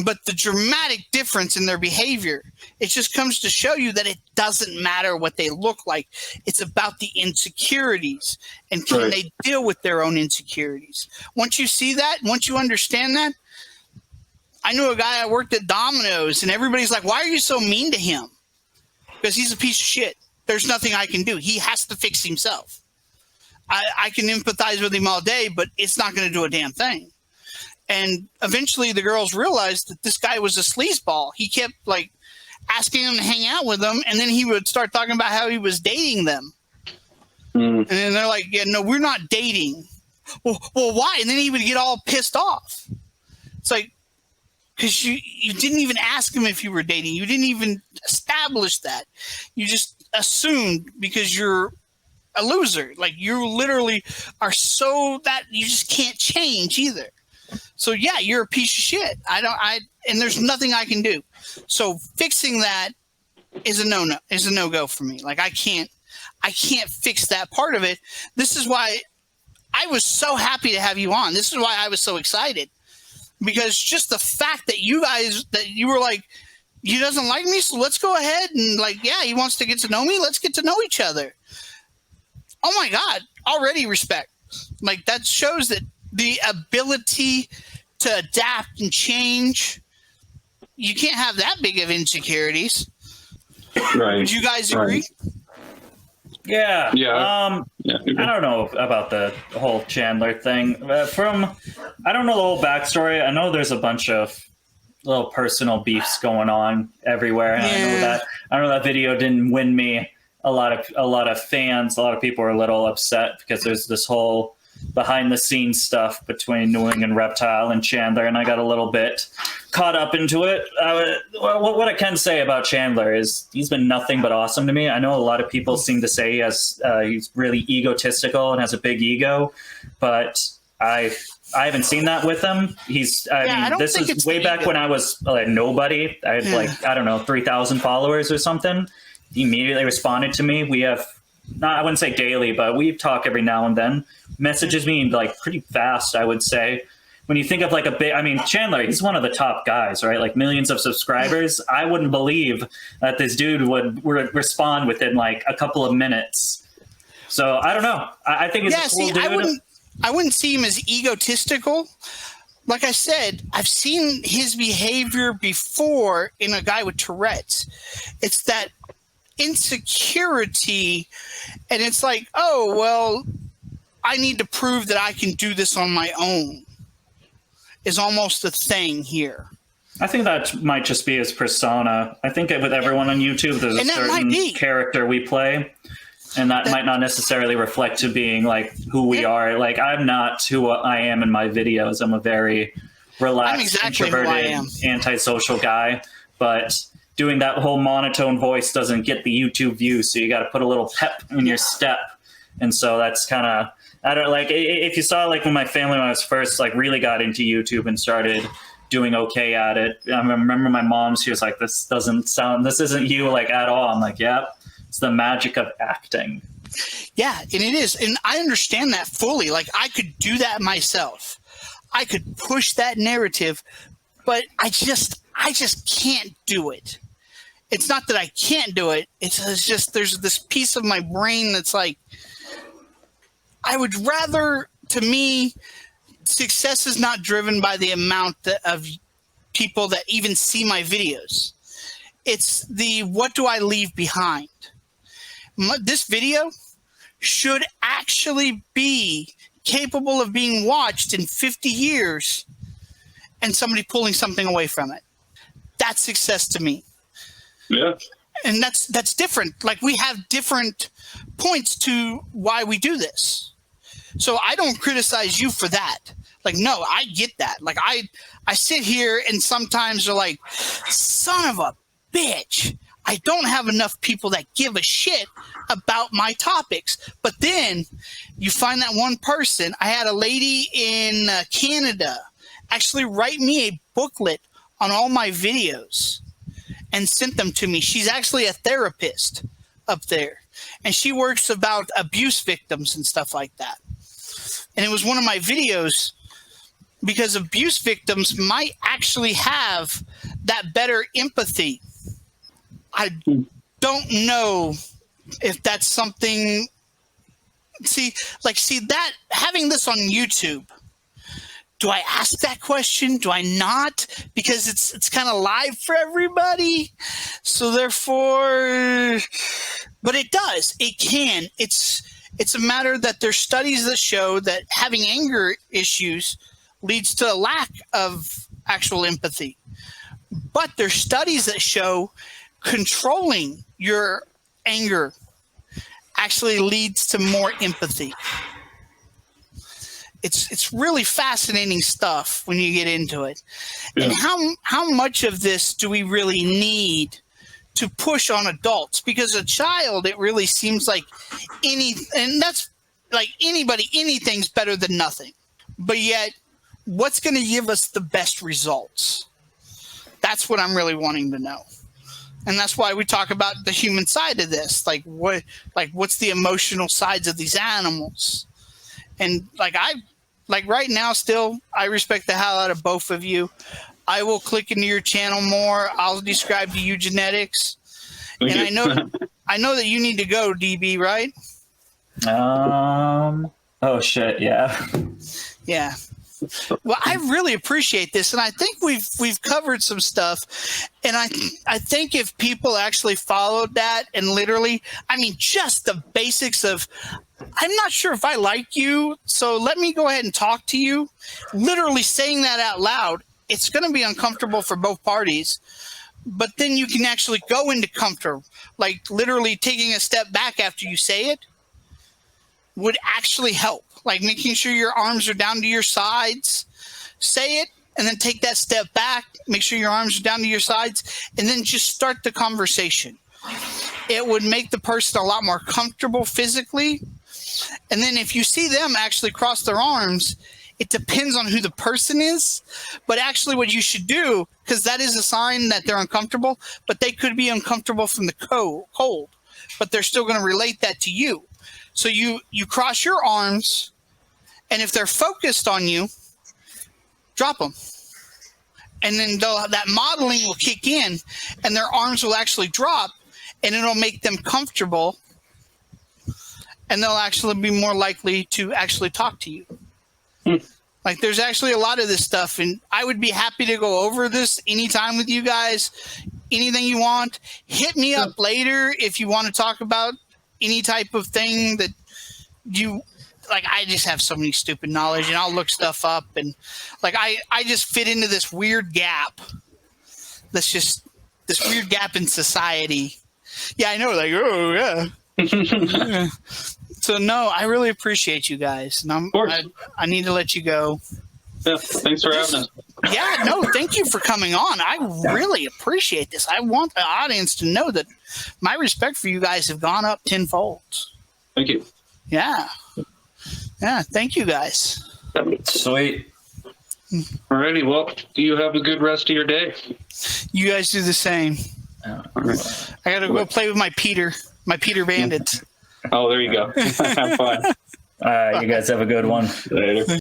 But the dramatic difference in their behavior, it just comes to show you that it doesn't matter what they look like. It's about the insecurities, and can they deal with their own insecurities. Once you see that, once you understand that, I knew a guy I worked at Domino's, and everybody's like, why are you so mean to him? Because he's a piece of shit. There's nothing I can do. He has to fix himself. I can empathize with him all day, but it's not going to do a damn thing. And eventually the girls realized that this guy was a sleazeball. He kept like asking them to hang out with them, and then he would start talking about how he was dating them. And then they're like, yeah, no, we're not dating. Well, why? And then he would get all pissed off. It's like, because you didn't even ask him if you were dating. You didn't even establish that. You just assumed because you're a loser. Like, you literally are so that you just can't change either. So yeah, you're a piece of shit. And there's nothing I can do. So fixing that is a no-go for me. Like, I can't fix that part of it. This is why I was so happy to have you on. This is why I was so excited, because just the fact that you were like, he doesn't like me, so let's go ahead and like, yeah, he wants to get to know me. Let's get to know each other. Oh my God, already respect. Like, that shows that the ability to adapt and change, you can't have that big of insecurities. Right. Would you guys agree? Yeah. Yeah. I don't know about the whole Chandler thing. I don't know the whole backstory. I know there's a bunch of little personal beefs going on everywhere. And I know that video didn't win me a lot of fans. A lot of people are a little upset because there's this whole behind the scenes stuff between New England Reptile and Chandler, and I got a little bit caught up into it. What I can say about Chandler is he's been nothing but awesome to me. I know a lot of people seem to say he's really egotistical and has a big ego, but I I haven't seen that with him. I mean, this is way back when I was like nobody. I had like, I don't know, 3,000 followers or something. He immediately responded to me. We have, I wouldn't say daily, but we talk every now and then. Messages me like pretty fast, I would say. When you think of like a big, I mean, Chandler, he's one of the top guys, right? Like millions of subscribers. I wouldn't believe that this dude would respond within like a couple of minutes. So I don't know. I think it's a cool dude. I wouldn't see him as egotistical. Like I said, I've seen his behavior before in a guy with Tourette's. It's that insecurity, and it's like, oh, well, I need to prove that I can do this on my own. Is almost a thing here. I think that might just be his persona. I think with everyone on YouTube, there's a certain character we play, and that might not necessarily reflect to being like who we are. Like, I'm not who I am in my videos. I'm a very relaxed, introverted, antisocial guy, but doing that whole monotone voice doesn't get the YouTube views, so you got to put a little pep in your step. And so that's kind of, I don't like, if you saw like when my family, when I was first like really got into YouTube and started doing okay at it, I remember my mom, she was like, this isn't you like at all. I'm like, yeah, it's the magic of acting. Yeah, and it is. And I understand that fully. Like, I could do that myself. I could push that narrative, but I just can't do it. It's not that I can't do it. It's just there's this piece of my brain that's like, I would rather, to me, success is not driven by the amount of people that even see my videos. It's the what do I leave behind. This video should actually be capable of being watched in 50 years and somebody pulling something away from it. That's success to me. Yeah. And that's different. Like, we have different points to why we do this. So I don't criticize you for that. Like, no, I get that. Like, I sit here and sometimes are like, son of a bitch, I don't have enough people that give a shit about my topics. But then you find that one person. I had a lady in Canada actually write me a booklet on all my videos and sent them to me. She's actually a therapist up there, and she works about abuse victims and stuff like that. And it was one of my videos because abuse victims might actually have that better empathy. I don't know if that's something. See that having this on YouTube. Do I ask that question? Do I not? Because it's kind of live for everybody. So therefore, but it does. It can. It's a matter that there's studies that show that having anger issues leads to a lack of actual empathy. But there's studies that show controlling your anger actually leads to more empathy. It's really fascinating stuff when you get into it. Yeah. And how much of this do we really need to push on adults? Because a child, it really seems like and that's like anybody, anything's better than nothing. But yet, what's going to give us the best results? That's what I'm really wanting to know. And that's why we talk about the human side of this. What's the emotional sides of these animals? And right now still, I respect the hell out of both of you. I will click into your channel more. I'll describe to you genetics. And I know that you need to go, DB, right? Oh shit, yeah. Yeah. Well, I really appreciate this, and I think we've covered some stuff. And I think if people actually followed that and literally, I mean, just the basics of, I'm not sure if I like you, so let me go ahead and talk to you. Literally saying that out loud, it's going to be uncomfortable for both parties. But then you can actually go into comfort, like literally taking a step back after you say it would actually help. Like making sure your arms are down to your sides, say it, and then take that step back, make sure your arms are down to your sides, and then just start the conversation. It would make the person a lot more comfortable physically. And then if you see them actually cross their arms, it depends on who the person is. But actually what you should do, because that is a sign that they're uncomfortable, but they could be uncomfortable from the cold, but they're still going to relate that to you. So you cross your arms, and if they're focused on you, drop them. And then that modeling will kick in, and their arms will actually drop, and it'll make them comfortable, and they'll actually be more likely to actually talk to you. Like, there's actually a lot of this stuff, and I would be happy to go over this anytime with you guys. Anything you want, hit me up later if you want to talk about any type of thing that you like. I just have so many stupid knowledge, and I'll look stuff up, and like I just fit into this weird gap. That's just this weird gap in society. Yeah, I know. Like, oh yeah. So no, I really appreciate you guys, and I need to let you go. Yeah, thanks for having us. Yeah, no, thank you for coming on. I really appreciate this. I want the audience to know that my respect for you guys have gone up tenfold. Thank you. Yeah. Yeah, thank you guys. Sweet. Alrighty, well, you have a good rest of your day. You guys do the same. I gotta go play with my Peter bandits. Oh, there you go. Have fun. You guys have a good one. Later.